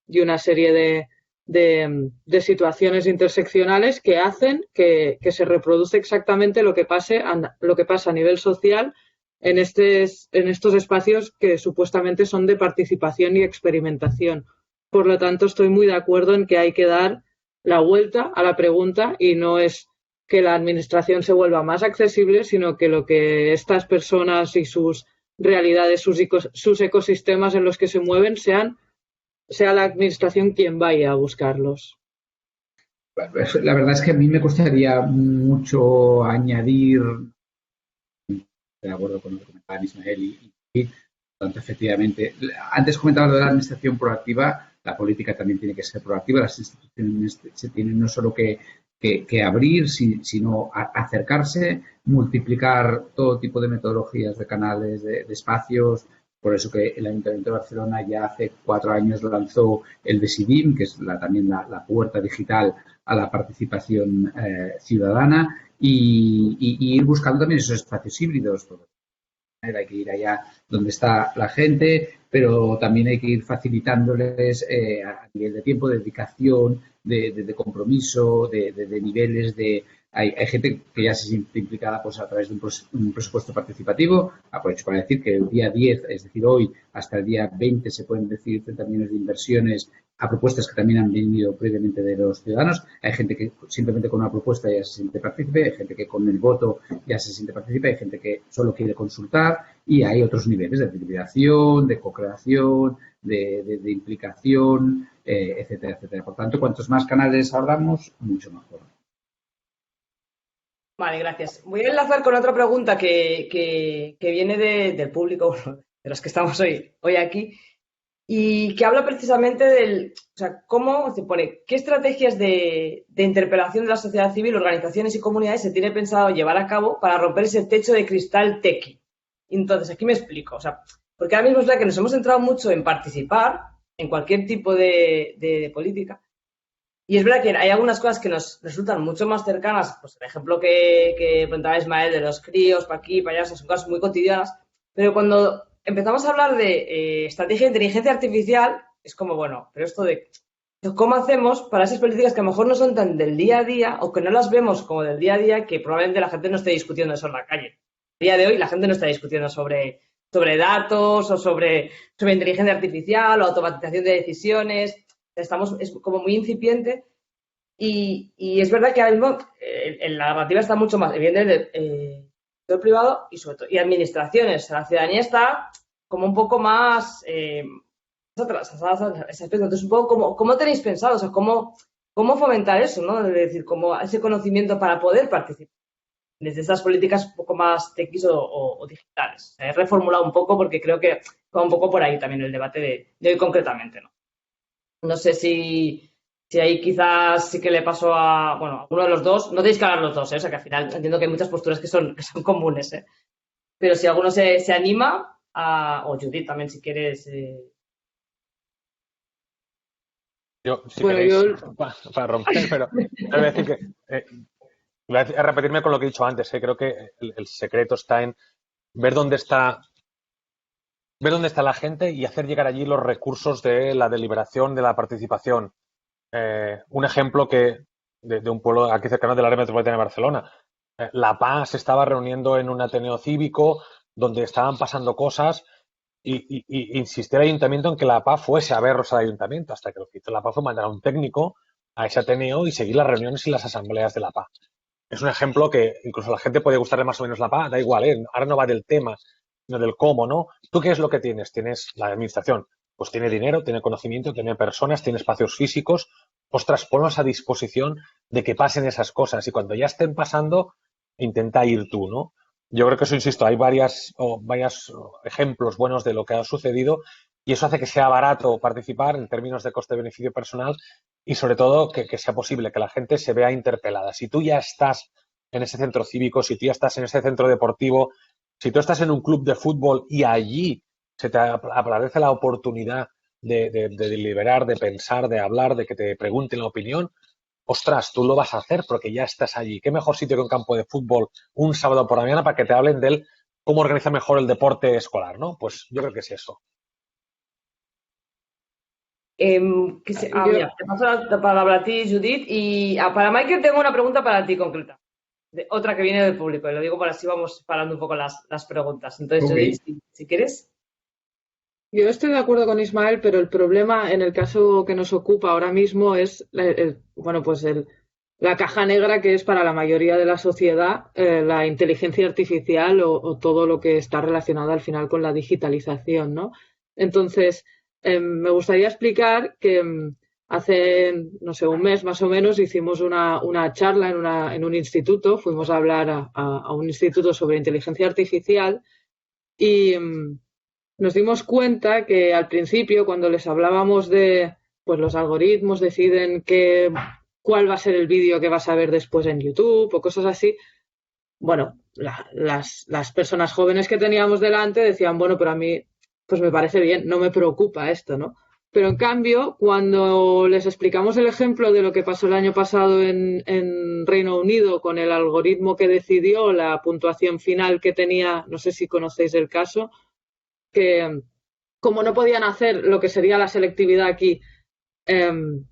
y una serie de situaciones interseccionales que hacen que se reproduce exactamente lo que pasa a nivel social en estos espacios que supuestamente son de participación y experimentación. Por lo tanto, estoy muy de acuerdo en que hay que dar la vuelta a la pregunta y no es que la administración se vuelva más accesible, sino que lo que estas personas y sus realidades, sus ecosistemas en los que se mueven sea la administración quien vaya a buscarlos. La verdad es que a mí me costaría mucho añadir, de acuerdo con lo que comentaba Ismael y tanto efectivamente. Antes comentaba lo de la administración proactiva, la política también tiene que ser proactiva, las instituciones se tienen no solo que abrir, sino acercarse, multiplicar todo tipo de metodologías, de canales, de espacios. Por eso que el Ayuntamiento de Barcelona ya hace 4 años lanzó el Decidim, que es también la puerta digital a la participación ciudadana, y ir buscando también esos espacios híbridos. Hay que ir allá donde está la gente, pero también hay que ir facilitándoles a nivel de tiempo, de dedicación, de compromiso, de niveles de... Hay gente que ya se siente implicada pues, a través de un presupuesto participativo. Aprovecho para decir que el día 10, es decir, hoy, hasta el día 20 se pueden decidir 30 millones de inversiones a propuestas que también han venido previamente de los ciudadanos. Hay gente que simplemente con una propuesta ya se siente partícipe, hay gente que con el voto ya se siente partícipe, hay gente que solo quiere consultar y hay otros niveles de deliberación, de co-creación, de implicación, etcétera, etcétera. Por tanto, cuantos más canales abramos, mucho mejor. Vale, gracias. Voy a enlazar con otra pregunta que viene del público, de los que estamos hoy aquí, y que habla precisamente o sea, cómo se pone, qué estrategias de interpelación de la sociedad civil, organizaciones y comunidades se tiene pensado llevar a cabo para romper ese techo de cristal tequi. Entonces, aquí me explico, o sea, porque ahora mismo es verdad que nos hemos centrado mucho en participar en cualquier tipo de política. Y es verdad que hay algunas cosas que nos resultan mucho más cercanas, pues el ejemplo que preguntaba Ismael de los críos, para aquí, para allá, son cosas muy cotidianas, pero cuando empezamos a hablar de estrategia de inteligencia artificial, es como, bueno, pero esto de cómo hacemos para esas políticas que a lo mejor no son tan del día a día o que no las vemos como del día a día, que probablemente la gente no esté discutiendo eso en la calle. A día de hoy la gente no está discutiendo sobre datos o sobre inteligencia artificial o automatización de decisiones. Es como muy incipiente y es verdad que ahora mismo la narrativa está mucho más evidente del sector privado y sobre todo y administraciones. La ciudadanía está como un poco más atrasada ese aspecto. Entonces, un poco ¿cómo tenéis pensado? O sea, ¿cómo fomentar eso, ¿no? Es decir, como ese conocimiento para poder participar desde esas políticas un poco más techis o digitales. He reformulado un poco porque creo que va un poco por ahí también el debate de hoy concretamente, ¿no? No sé si ahí quizás sí que le pasó a uno de los dos. No tenéis que hablar los dos, ¿eh? O sea, que al final entiendo que hay muchas posturas que son comunes, ¿eh? Pero si alguno se anima, o Judith también, si quieres. Yo, si queréis, para romper, pero voy a decir que voy a repetirme con lo que he dicho antes. Creo que el secreto está en ver dónde está la gente y hacer llegar allí los recursos de la deliberación, de la participación. Un ejemplo de un pueblo aquí cercano del área metropolitana de Barcelona. La PA se estaba reuniendo en un ateneo cívico donde estaban pasando cosas y insistía el ayuntamiento en que la PA fuese a verlos al ayuntamiento, hasta que lo que hizo la PA fue mandar a un técnico a ese ateneo y seguir las reuniones y las asambleas de la PA. Es un ejemplo que incluso a la gente puede gustarle más o menos la PA, da igual, ahora no va del tema, sino del cómo, ¿no? ¿Tú qué es lo que tienes? Tienes la administración, pues tiene dinero, tiene conocimiento, tiene personas, tiene espacios físicos. Ostras, ponlos a disposición de que pasen esas cosas y cuando ya estén pasando, intenta ir tú, ¿no? Yo creo que eso, insisto, hay varios ejemplos buenos de lo que ha sucedido y eso hace que sea barato participar en términos de coste-beneficio personal y sobre todo que sea posible que la gente se vea interpelada. Si tú ya estás en ese centro cívico, si tú ya estás en ese centro deportivo, si tú estás en un club de fútbol y allí se te aparece la oportunidad de deliberar, de pensar, de hablar, de que te pregunten la opinión, ostras, tú lo vas a hacer porque ya estás allí. ¿Qué mejor sitio que un campo de fútbol un sábado por la mañana para que te hablen de cómo organizar mejor el deporte escolar, ¿no? Pues yo creo que es eso. Mira, te paso la palabra a ti, Judith, y para Michael tengo una pregunta para ti concreta. Otra que viene del público, y lo digo por así vamos parando un poco las preguntas. Entonces, Okay. Judith, si quieres. Yo estoy de acuerdo con Ismael, pero el problema en el caso que nos ocupa ahora mismo es, la caja negra que es para la mayoría de la sociedad la inteligencia artificial o todo lo que está relacionado al final con la digitalización, ¿no? Entonces, me gustaría explicar que hace, no sé, un mes más o menos hicimos una charla en un instituto, fuimos a hablar a un instituto sobre inteligencia artificial y nos dimos cuenta que al principio, cuando les hablábamos de, pues los algoritmos deciden cuál va a ser el vídeo que vas a ver después en YouTube o cosas así, bueno, las personas jóvenes que teníamos delante decían, bueno, pero a mí pues me parece bien, no me preocupa esto, ¿no? Pero en cambio, cuando les explicamos el ejemplo de lo que pasó el año pasado en Reino Unido con el algoritmo que decidió la puntuación final que tenía, no sé si conocéis el caso, que como no podían hacer lo que sería la selectividad aquí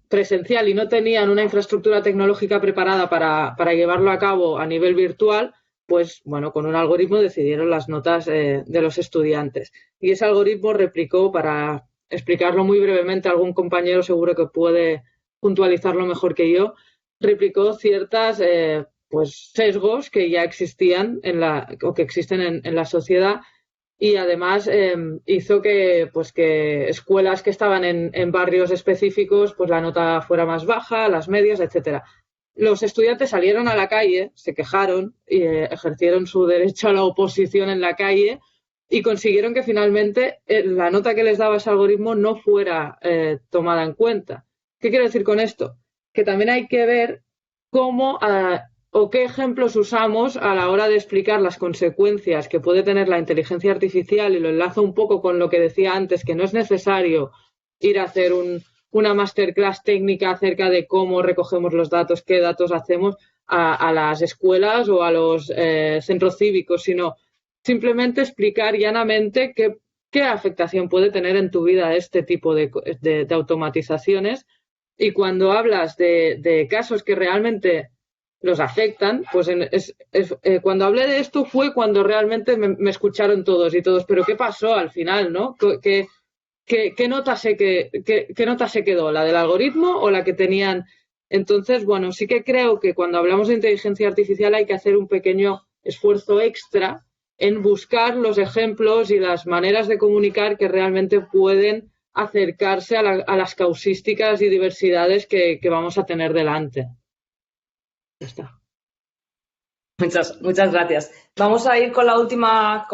presencial y no tenían una infraestructura tecnológica preparada para llevarlo a cabo a nivel virtual, pues bueno, con un algoritmo decidieron las notas de los estudiantes. Y ese algoritmo replicó, para explicarlo muy brevemente, algún compañero seguro que puede puntualizarlo mejor que yo, replicó ciertas pues sesgos que ya existían o que existen en la sociedad. Y además hizo que escuelas que estaban en barrios específicos, pues la nota fuera más baja, las medias, etcétera. Los estudiantes salieron a la calle, se quejaron y ejercieron su derecho a la oposición en la calle y consiguieron que finalmente la nota que les daba ese algoritmo no fuera tomada en cuenta. ¿Qué quiero decir con esto? Que también hay que ver cómo o qué ejemplos usamos a la hora de explicar las consecuencias que puede tener la inteligencia artificial, y lo enlazo un poco con lo que decía antes, que no es necesario ir a hacer una masterclass técnica acerca de cómo recogemos los datos, qué datos hacemos a las escuelas o a los centros cívicos, sino simplemente explicar llanamente qué afectación puede tener en tu vida este tipo de automatizaciones. Y cuando hablas de casos que realmente los afectan, pues cuando hablé de esto fue cuando realmente me escucharon todos, pero ¿qué pasó al final, no? ¿Qué nota qué nota se quedó? ¿La del algoritmo o la que tenían? Entonces, bueno, sí que creo que cuando hablamos de inteligencia artificial hay que hacer un pequeño esfuerzo extra en buscar los ejemplos y las maneras de comunicar que realmente pueden acercarse a las causísticas y diversidades que vamos a tener delante. Ya está. Muchas gracias. Vamos a ir con la última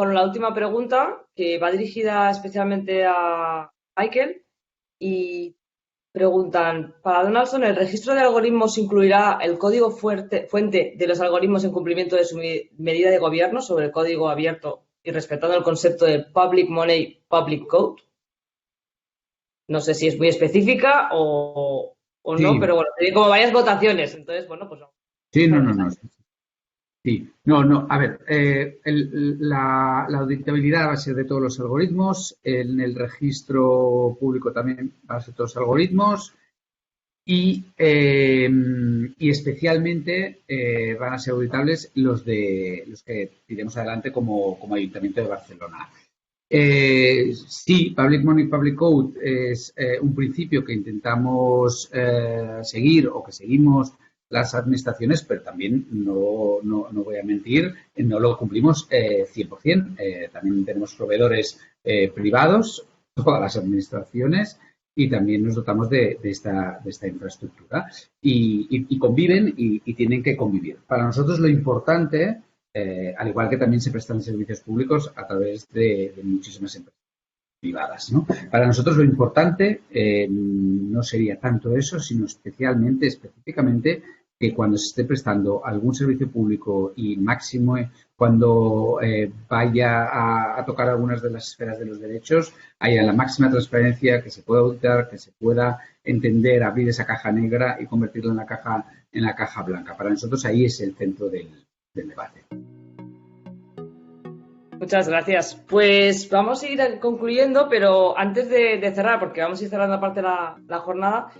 pregunta, que va dirigida especialmente a Michael. Y preguntan, para Donaldson, ¿el registro de algoritmos incluirá el código fuente de los algoritmos en cumplimiento de su medida de gobierno sobre el código abierto y respetando el concepto de Public Money, Public Code? No sé si es muy específica o Sí. no, pero bueno, tiene como varias votaciones. Entonces, bueno, pues... Sí, no. Sí, no. A ver, la auditabilidad va a ser de todos los algoritmos. En el registro público también va a ser de todos los algoritmos. Y especialmente van a ser auditables los que tiremos adelante como Ayuntamiento de Barcelona. Sí, Public Money, Public Code es un principio que intentamos seguir o que seguimos las administraciones, pero también no voy a mentir, no lo cumplimos 100%. También tenemos proveedores privados, todas las administraciones, y también nos dotamos de esta infraestructura y conviven y tienen que convivir. Para nosotros lo importante, al igual que también se prestan servicios públicos a través de muchísimas empresas privadas, ¿no? Para nosotros lo importante no sería tanto eso, sino específicamente que cuando se esté prestando algún servicio público y máximo cuando vaya a tocar algunas de las esferas de los derechos, haya la máxima transparencia, que se pueda auditar, que se pueda entender, abrir esa caja negra y convertirla en la caja blanca. Para nosotros ahí es el centro del debate. Muchas gracias. Pues vamos a ir concluyendo, pero antes de cerrar, porque vamos a ir cerrando aparte la jornada,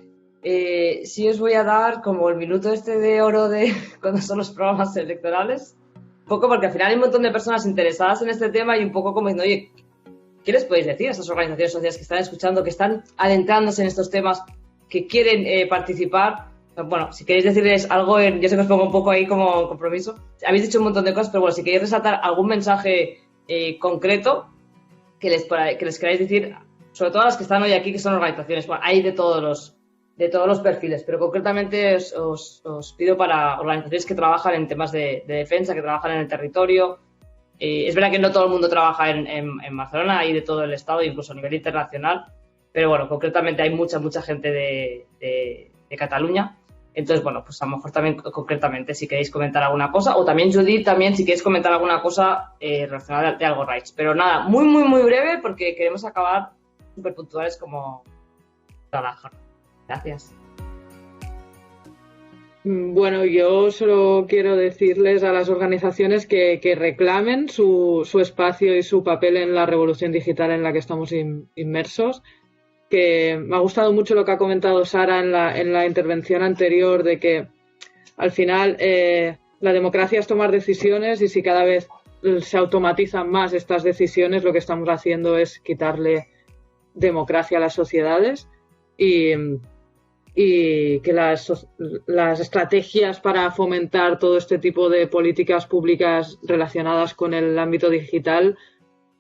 sí os voy a dar como el minuto de oro de cuando son los programas electorales, un poco porque al final hay un montón de personas interesadas en este tema y un poco como diciendo, oye, ¿qué les podéis decir a estas organizaciones sociales que están escuchando, que están adentrándose en estos temas, que quieren participar? Bueno, si queréis decirles algo, yo sé que os pongo un poco ahí como compromiso. Habéis dicho un montón de cosas, pero bueno, si queréis resaltar algún mensaje concreto que les queráis decir, sobre todo a las que están hoy aquí, que son organizaciones. Bueno, hay de todos los perfiles, pero concretamente os pido para organizaciones que trabajan en temas de defensa, que trabajan en el territorio. Es verdad que no todo el mundo trabaja en Barcelona, hay de todo el estado, incluso a nivel internacional, pero bueno, concretamente hay mucha gente de Cataluña. Entonces, bueno, pues a lo mejor también concretamente si queréis comentar alguna cosa, o también Judith, también si queréis comentar alguna cosa relacionada de Algo Rights. Pero nada, muy breve, porque queremos acabar súper puntuales como trabajar. Gracias. Bueno, yo solo quiero decirles a las organizaciones que reclamen su espacio y su papel en la revolución digital en la que estamos inmersos. Que me ha gustado mucho lo que ha comentado Sara en la intervención anterior, de que al final la democracia es tomar decisiones, y si cada vez se automatizan más estas decisiones, lo que estamos haciendo es quitarle democracia a las sociedades, y que las estrategias para fomentar todo este tipo de políticas públicas relacionadas con el ámbito digital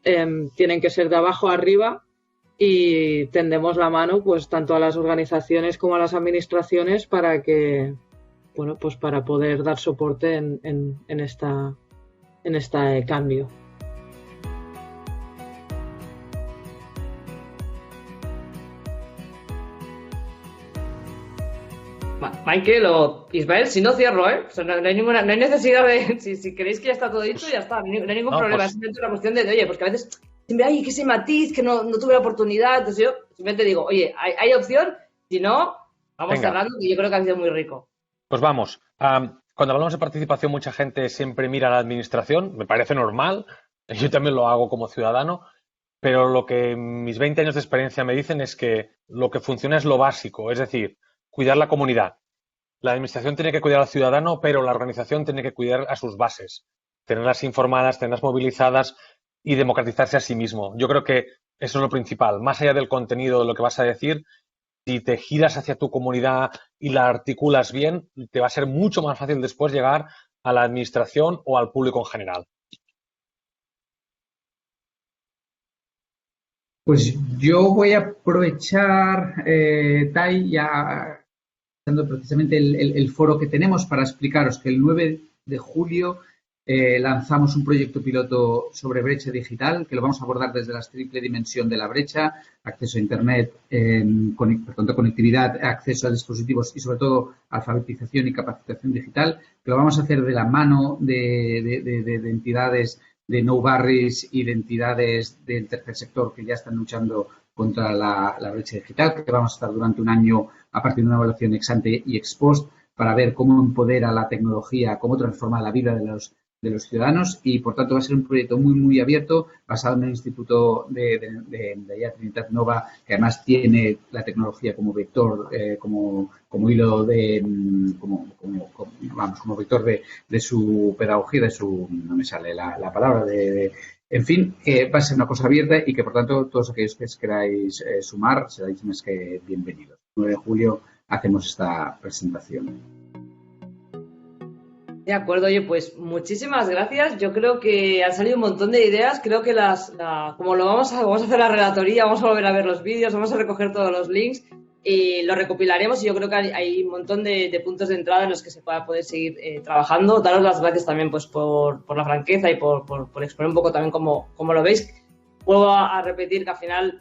tienen que ser de abajo a arriba, y tendemos la mano pues tanto a las organizaciones como a las administraciones para que, bueno, pues para poder dar soporte en este cambio. Michael o Ismael, si no cierro, o sea, no hay necesidad de, si queréis que ya está todo dicho, ya está, no hay ningún problema, es simplemente una cuestión de, oye, pues que a veces siempre hay que ese matiz, que no tuve la oportunidad, entonces yo simplemente digo, oye, hay opción, si no, vamos cerrando, y yo creo que ha sido muy rico. Pues vamos, cuando hablamos de participación mucha gente siempre mira a la administración, me parece normal, yo también lo hago como ciudadano, pero lo que mis 20 años de experiencia me dicen es que lo que funciona es lo básico, es decir, cuidar la comunidad. La administración tiene que cuidar al ciudadano, pero la organización tiene que cuidar a sus bases, tenerlas informadas, tenerlas movilizadas y democratizarse a sí mismo. Yo creo que eso es lo principal. Más allá del contenido, de lo que vas a decir, si te giras hacia tu comunidad y la articulas bien, te va a ser mucho más fácil después llegar a la administración o al público en general. Pues yo voy a aprovechar, Tai, ya precisamente el foro que tenemos para explicaros que el 9 de julio lanzamos un proyecto piloto sobre brecha digital, que lo vamos a abordar desde la triple dimensión de la brecha: acceso a Internet, conectividad, acceso a dispositivos y, sobre todo, alfabetización y capacitación digital, que lo vamos a hacer de la mano de entidades de No Barris y de entidades del tercer sector que ya están luchando contra la brecha digital, que vamos a estar durante un año a partir de una evaluación ex ante y ex post para ver cómo empodera la tecnología, cómo transforma la vida de los ciudadanos, y por tanto va a ser un proyecto muy abierto, basado en el Instituto de Trinitat Nova, que además tiene la tecnología como vector, como hilo de, como vector de su pedagogía, no me sale la palabra, en fin, que va a ser una cosa abierta y que, por tanto, todos aquellos que queráis sumar, seráis más que bienvenidos. El 9 de julio hacemos esta presentación. De acuerdo, oye, pues muchísimas gracias. Yo creo que han salido un montón de ideas. Creo que como vamos a hacer la relatoría, vamos a volver a ver los vídeos, vamos a recoger todos los links y lo recopilaremos, y yo creo que hay un montón de puntos de entrada en los que se pueda poder seguir trabajando. Daros las gracias también pues por la franqueza y por exponer un poco también cómo lo veis. Vuelvo a repetir que al final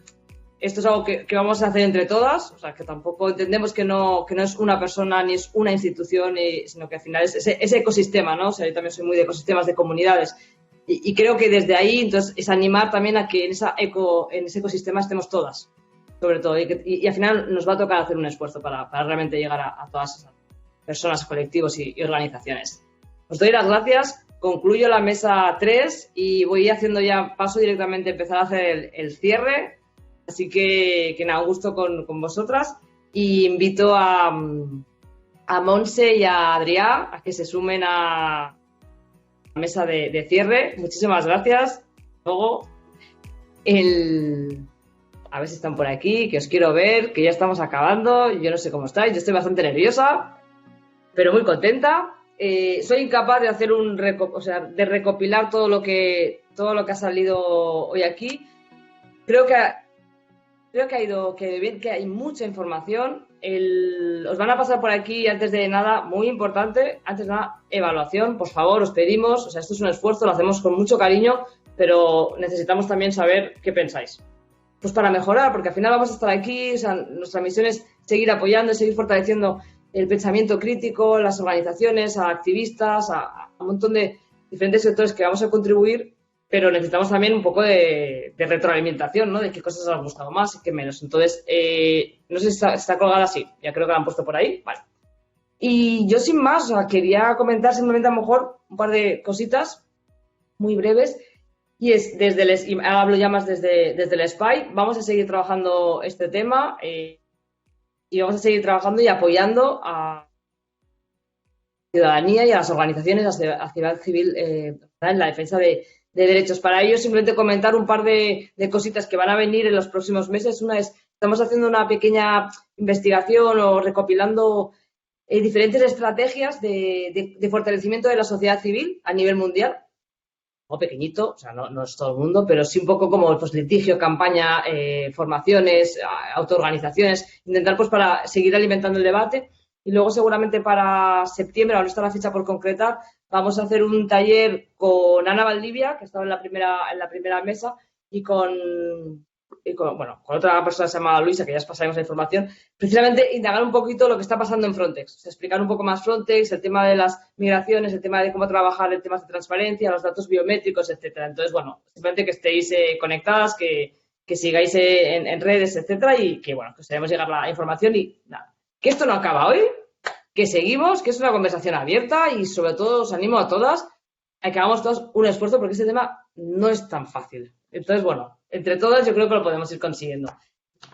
esto es algo que vamos a hacer entre todas, o sea, que tampoco entendemos que no es una persona ni es una institución, sino que al final es ese ecosistema, ¿no? O sea, yo también soy muy de ecosistemas, de comunidades, y creo que desde ahí, entonces, es animar también a que en ese ecosistema estemos todas, sobre todo, y al final nos va a tocar hacer un esfuerzo para realmente llegar a todas esas personas, colectivos y organizaciones. Os doy las gracias, concluyo la mesa 3 y voy haciendo ya, paso directamente a empezar a hacer el cierre. Así que nada, un gusto con vosotras y invito a Montse y a Adrià a que se sumen a la mesa de cierre. Muchísimas gracias. Luego, a ver si están por aquí, que os quiero ver, que ya estamos acabando. Yo no sé cómo estáis, yo estoy bastante nerviosa, pero muy contenta. Soy incapaz de hacer de recopilar todo lo que ha salido hoy aquí. Creo que ha ido bien, que hay mucha información. Os van a pasar por aquí, antes de nada, muy importante, antes de nada, evaluación, por favor, os pedimos, o sea, esto es un esfuerzo, lo hacemos con mucho cariño, pero necesitamos también saber qué pensáis. Pues para mejorar, porque al final vamos a estar aquí, o sea, nuestra misión es seguir apoyando, seguir fortaleciendo el pensamiento crítico, las organizaciones, a activistas, a un montón de diferentes sectores que vamos a contribuir, pero necesitamos también un poco de retroalimentación, ¿no? De qué cosas os han gustado más y qué menos. Entonces, no sé si está colgada así, ya creo que la han puesto por ahí, vale. Y yo sin más, o sea, quería comentar simplemente a lo mejor un par de cositas muy breves, y es y hablo ya más desde el SPY, vamos a seguir trabajando este tema y vamos a seguir trabajando y apoyando a la ciudadanía y a las organizaciones, a la sociedad civil en la defensa de derechos. Para ello, simplemente comentar un par de cositas que van a venir en los próximos meses. Una es, estamos haciendo una pequeña investigación o recopilando diferentes estrategias de fortalecimiento de la sociedad civil a nivel mundial. O pequeñito, o sea, no es todo el mundo, pero sí un poco como pues, litigio, campaña, formaciones, autoorganizaciones, intentar pues para seguir alimentando el debate. Y luego seguramente para septiembre, ahora está la fecha por concretar, vamos a hacer un taller con Ana Valdivia, que estaba en la primera mesa, y con otra persona que se llama Luisa, que ya os pasaremos la información, precisamente indagar un poquito lo que está pasando en Frontex, o sea, explicar un poco más Frontex, el tema de las migraciones, el tema de cómo trabajar en temas de transparencia, los datos biométricos, etcétera. Entonces, bueno, simplemente que estéis conectadas, que sigáis en redes, etcétera, y que, bueno, que os haremos llegar la información y nada. Que esto no acaba hoy, que seguimos, que es una conversación abierta y sobre todo os animo a todas a que hagamos todos un esfuerzo porque este tema no es tan fácil. Entonces, bueno, entre todas yo creo que lo podemos ir consiguiendo.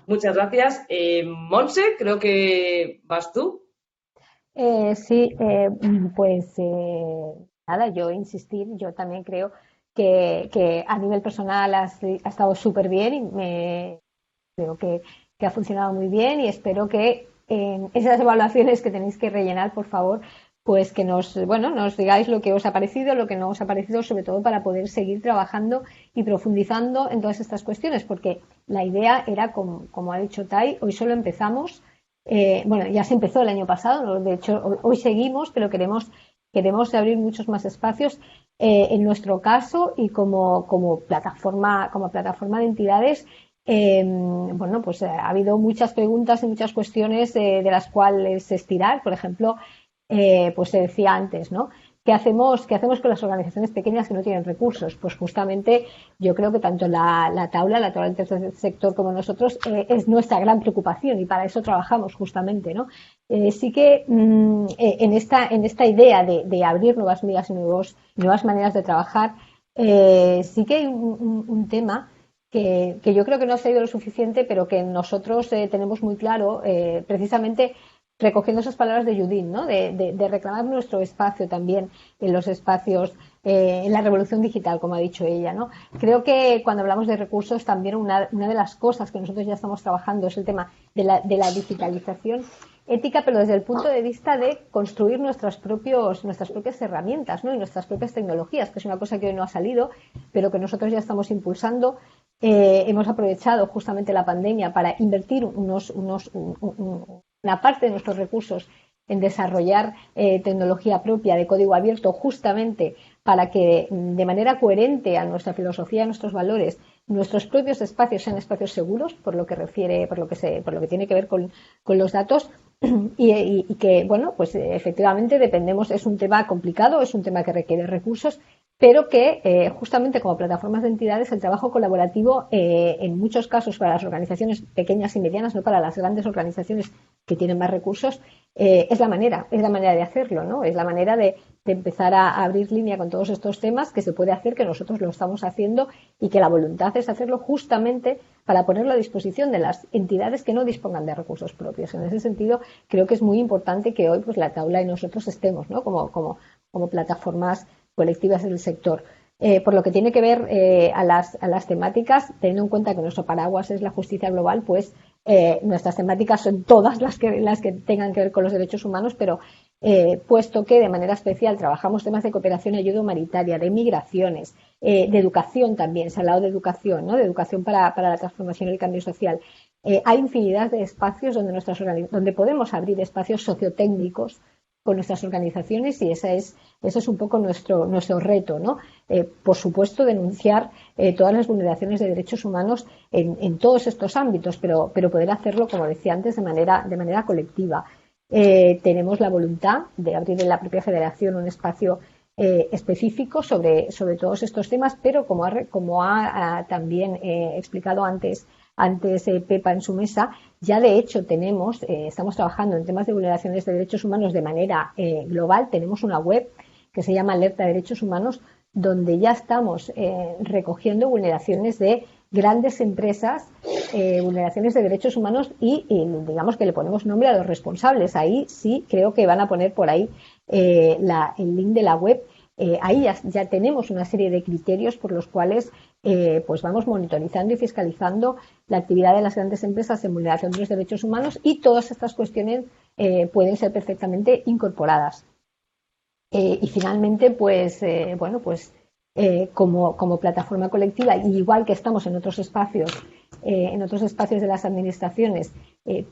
Muchas gracias. Montse, creo que vas tú. Sí, pues nada, yo insistir, yo también creo que a nivel personal ha estado súper bien y creo que ha funcionado muy bien y espero que en esas evaluaciones que tenéis que rellenar, por favor, pues que nos digáis lo que os ha parecido, lo que no os ha parecido, sobre todo para poder seguir trabajando y profundizando en todas estas cuestiones, porque la idea era, como ha dicho Tai, hoy solo empezamos, ya se empezó el año pasado, ¿no? De hecho hoy seguimos, pero queremos abrir muchos más espacios en nuestro caso y como plataforma de entidades. Pues ha habido muchas preguntas y muchas cuestiones de las cuales estirar. Por ejemplo, pues se decía antes, ¿no? ¿Qué hacemos con las organizaciones pequeñas que no tienen recursos? Pues justamente yo creo que tanto la Taula del tercer sector como nosotros es nuestra gran preocupación y para eso trabajamos justamente, ¿no? Sí que en esta idea de abrir nuevas vías y nuevas maneras de trabajar, sí que hay un tema que yo creo que no ha sido lo suficiente, pero que nosotros tenemos muy claro, precisamente recogiendo esas palabras de Judith, ¿no? De reclamar nuestro espacio también en los espacios, en la revolución digital, como ha dicho ella, ¿no? Creo que cuando hablamos de recursos, también una de las cosas que nosotros ya estamos trabajando es el tema de la digitalización ética, pero desde el punto de vista de construir nuestras propias herramientas, ¿no? Y nuestras propias tecnologías, que es una cosa que hoy no ha salido, pero que nosotros ya estamos impulsando. Hemos aprovechado justamente la pandemia para invertir una parte de nuestros recursos en desarrollar tecnología propia de código abierto, justamente para que de manera coherente a nuestra filosofía, a nuestros valores, nuestros propios espacios sean espacios seguros, por lo que tiene que ver con los datos. Y que, bueno, pues efectivamente dependemos, es un tema complicado, es un tema que requiere recursos, pero que justamente como plataformas de entidades el trabajo colaborativo en muchos casos para las organizaciones pequeñas y medianas, no para las grandes organizaciones que tienen más recursos, es la manera de hacerlo, ¿no? Es la manera de empezar a abrir línea con todos estos temas que se puede hacer, que nosotros lo estamos haciendo y que la voluntad es hacerlo justamente para ponerlo a disposición de las entidades que no dispongan de recursos propios. En ese sentido, creo que es muy importante que hoy pues la Taula y nosotros estemos, ¿no? como plataformas colectivas del sector. Por lo que tiene que ver a las temáticas, teniendo en cuenta que nuestro paraguas es la justicia global, pues nuestras temáticas son todas las que tengan que ver con los derechos humanos, pero puesto que de manera especial trabajamos temas de cooperación y ayuda humanitaria, de migraciones, de educación también, se ha hablado de educación, ¿no? De educación para la transformación y el cambio social. Hay infinidad de espacios donde podemos abrir espacios sociotécnicos con nuestras organizaciones y ese es un poco nuestro reto, ¿no? Por supuesto, denunciar todas las vulneraciones de derechos humanos en todos estos ámbitos, pero poder hacerlo, como decía antes, de manera colectiva. Tenemos la voluntad de abrir en la propia Federación un espacio específico sobre todos estos temas, pero como ha también explicado antes Pepa en su mesa, ya de hecho estamos trabajando en temas de vulneraciones de derechos humanos de manera global. Tenemos una web que se llama Alerta de Derechos Humanos, donde ya estamos recogiendo vulneraciones de grandes empresas, vulneraciones de derechos humanos y digamos que le ponemos nombre a los responsables. Ahí sí creo que van a poner por ahí el link de la web. Ahí ya tenemos una serie de criterios por los cuales pues vamos monitorizando y fiscalizando la actividad de las grandes empresas en vulneración de los derechos humanos y todas estas cuestiones pueden ser perfectamente incorporadas. Y finalmente, pues como plataforma colectiva, y igual que estamos en otros espacios de las administraciones,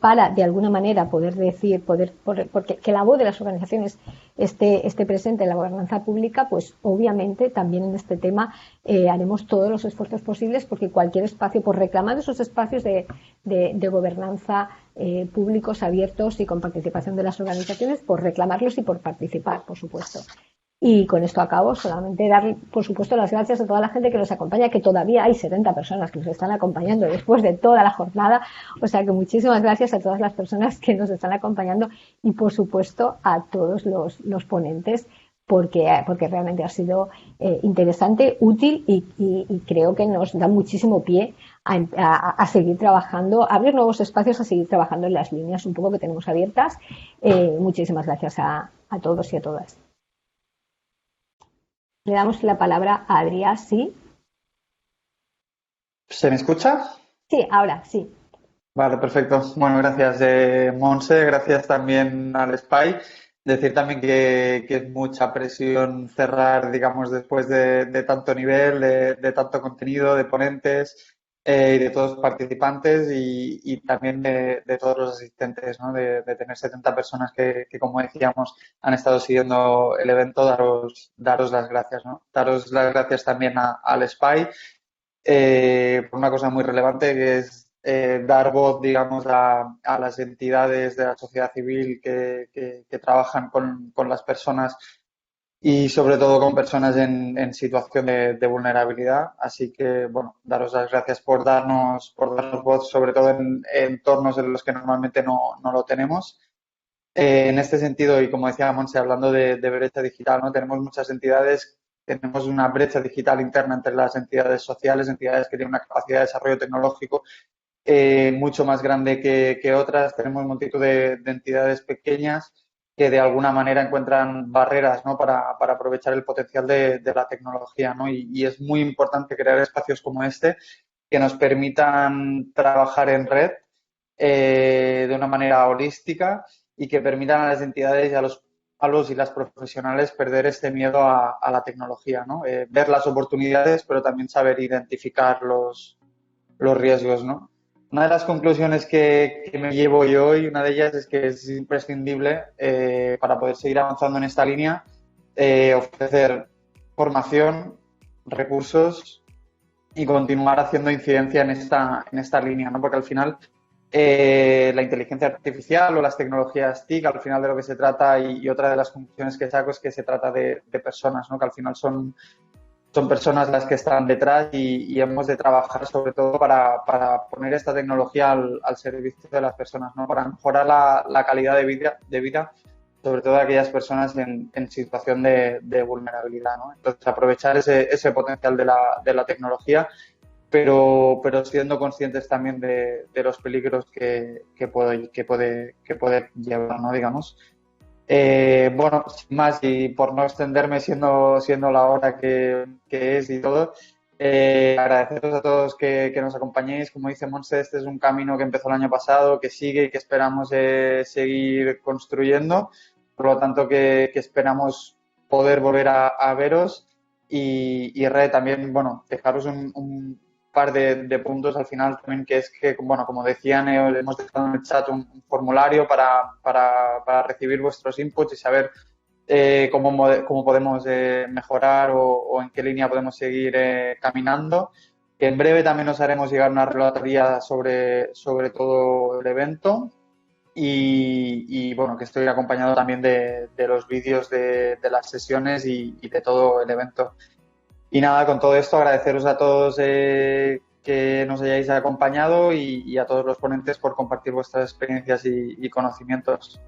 para de alguna manera poder decir, porque que la voz de las organizaciones esté presente en la gobernanza pública, pues obviamente también en este tema haremos todos los esfuerzos posibles porque cualquier espacio, por reclamar esos espacios de gobernanza públicos, abiertos y con participación de las organizaciones, por reclamarlos y por participar, por supuesto. Y con esto acabo, solamente dar, por supuesto, las gracias a toda la gente que nos acompaña, que todavía hay 70 personas que nos están acompañando después de toda la jornada. O sea que muchísimas gracias a todas las personas que nos están acompañando y, por supuesto, a todos los ponentes, porque realmente ha sido interesante, útil y creo que nos da muchísimo pie a seguir trabajando, a abrir nuevos espacios, a seguir trabajando en las líneas un poco que tenemos abiertas. Muchísimas gracias a todos y a todas. Le damos la palabra a Adrià, ¿sí? ¿Se me escucha? Sí, ahora, sí. Vale, perfecto. Bueno, gracias, Monse, gracias también al SPY. Decir también que es mucha presión cerrar, digamos, después de tanto nivel, de tanto contenido, de ponentes y de todos los participantes y también de todos los asistentes, ¿no? De tener 70 personas que, como decíamos, han estado siguiendo el evento, daros las gracias, ¿no? Daros las gracias también al SPY por una cosa muy relevante que es dar voz, digamos, a las entidades de la sociedad civil que trabajan con las personas y sobre todo con personas en situación de vulnerabilidad. Así que, bueno, daros las gracias por darnos voz, sobre todo en entornos en los que normalmente no lo tenemos. En este sentido, y como decía Monse, hablando de brecha digital, ¿no? Tenemos muchas entidades, tenemos una brecha digital interna entre las entidades sociales, entidades que tienen una capacidad de desarrollo tecnológico mucho más grande que otras. Tenemos multitud de entidades pequeñas que de alguna manera encuentran barreras, ¿no? para aprovechar el potencial de la tecnología, ¿no? Y es muy importante crear espacios como este que nos permitan trabajar en red de una manera holística y que permitan a las entidades y a los y las profesionales perder este miedo a la tecnología, ¿no? Ver las oportunidades, pero también saber identificar los riesgos, ¿no? Una de las conclusiones que me llevo yo hoy, una de ellas es que es imprescindible para poder seguir avanzando en esta línea ofrecer formación, recursos y continuar haciendo incidencia en esta línea, ¿no? Porque al final la inteligencia artificial o las tecnologías TIC, al final de lo que se trata, y otra de las conclusiones que saco es que se trata de personas, ¿no? Que al final son personas las que están detrás y hemos de trabajar sobre todo para poner esta tecnología al servicio de las personas, ¿no? Para mejorar la calidad de vida, sobre todo de aquellas personas en situación de vulnerabilidad, ¿no? Entonces, aprovechar ese potencial de la tecnología, pero siendo conscientes también de los peligros que puede llevar, ¿no? Digamos. Bueno, sin más, y por no extenderme siendo la hora que es y todo, agradeceros a todos que nos acompañéis. Como dice Monse, este es un camino que empezó el año pasado, que sigue y que esperamos seguir construyendo. Por lo tanto, que esperamos poder volver a veros y también, bueno, dejaros un par de puntos al final también, que es que, bueno, como decían, hemos dejado en el chat un formulario para recibir vuestros inputs y saber cómo podemos mejorar o en qué línea podemos seguir caminando. Que en breve también os haremos llegar una relatoría sobre todo el evento. Y bueno, que estoy acompañado también de los vídeos de las sesiones y de todo el evento. Y nada, con todo esto agradeceros a todos que nos hayáis acompañado y a todos los ponentes por compartir vuestras experiencias y conocimientos.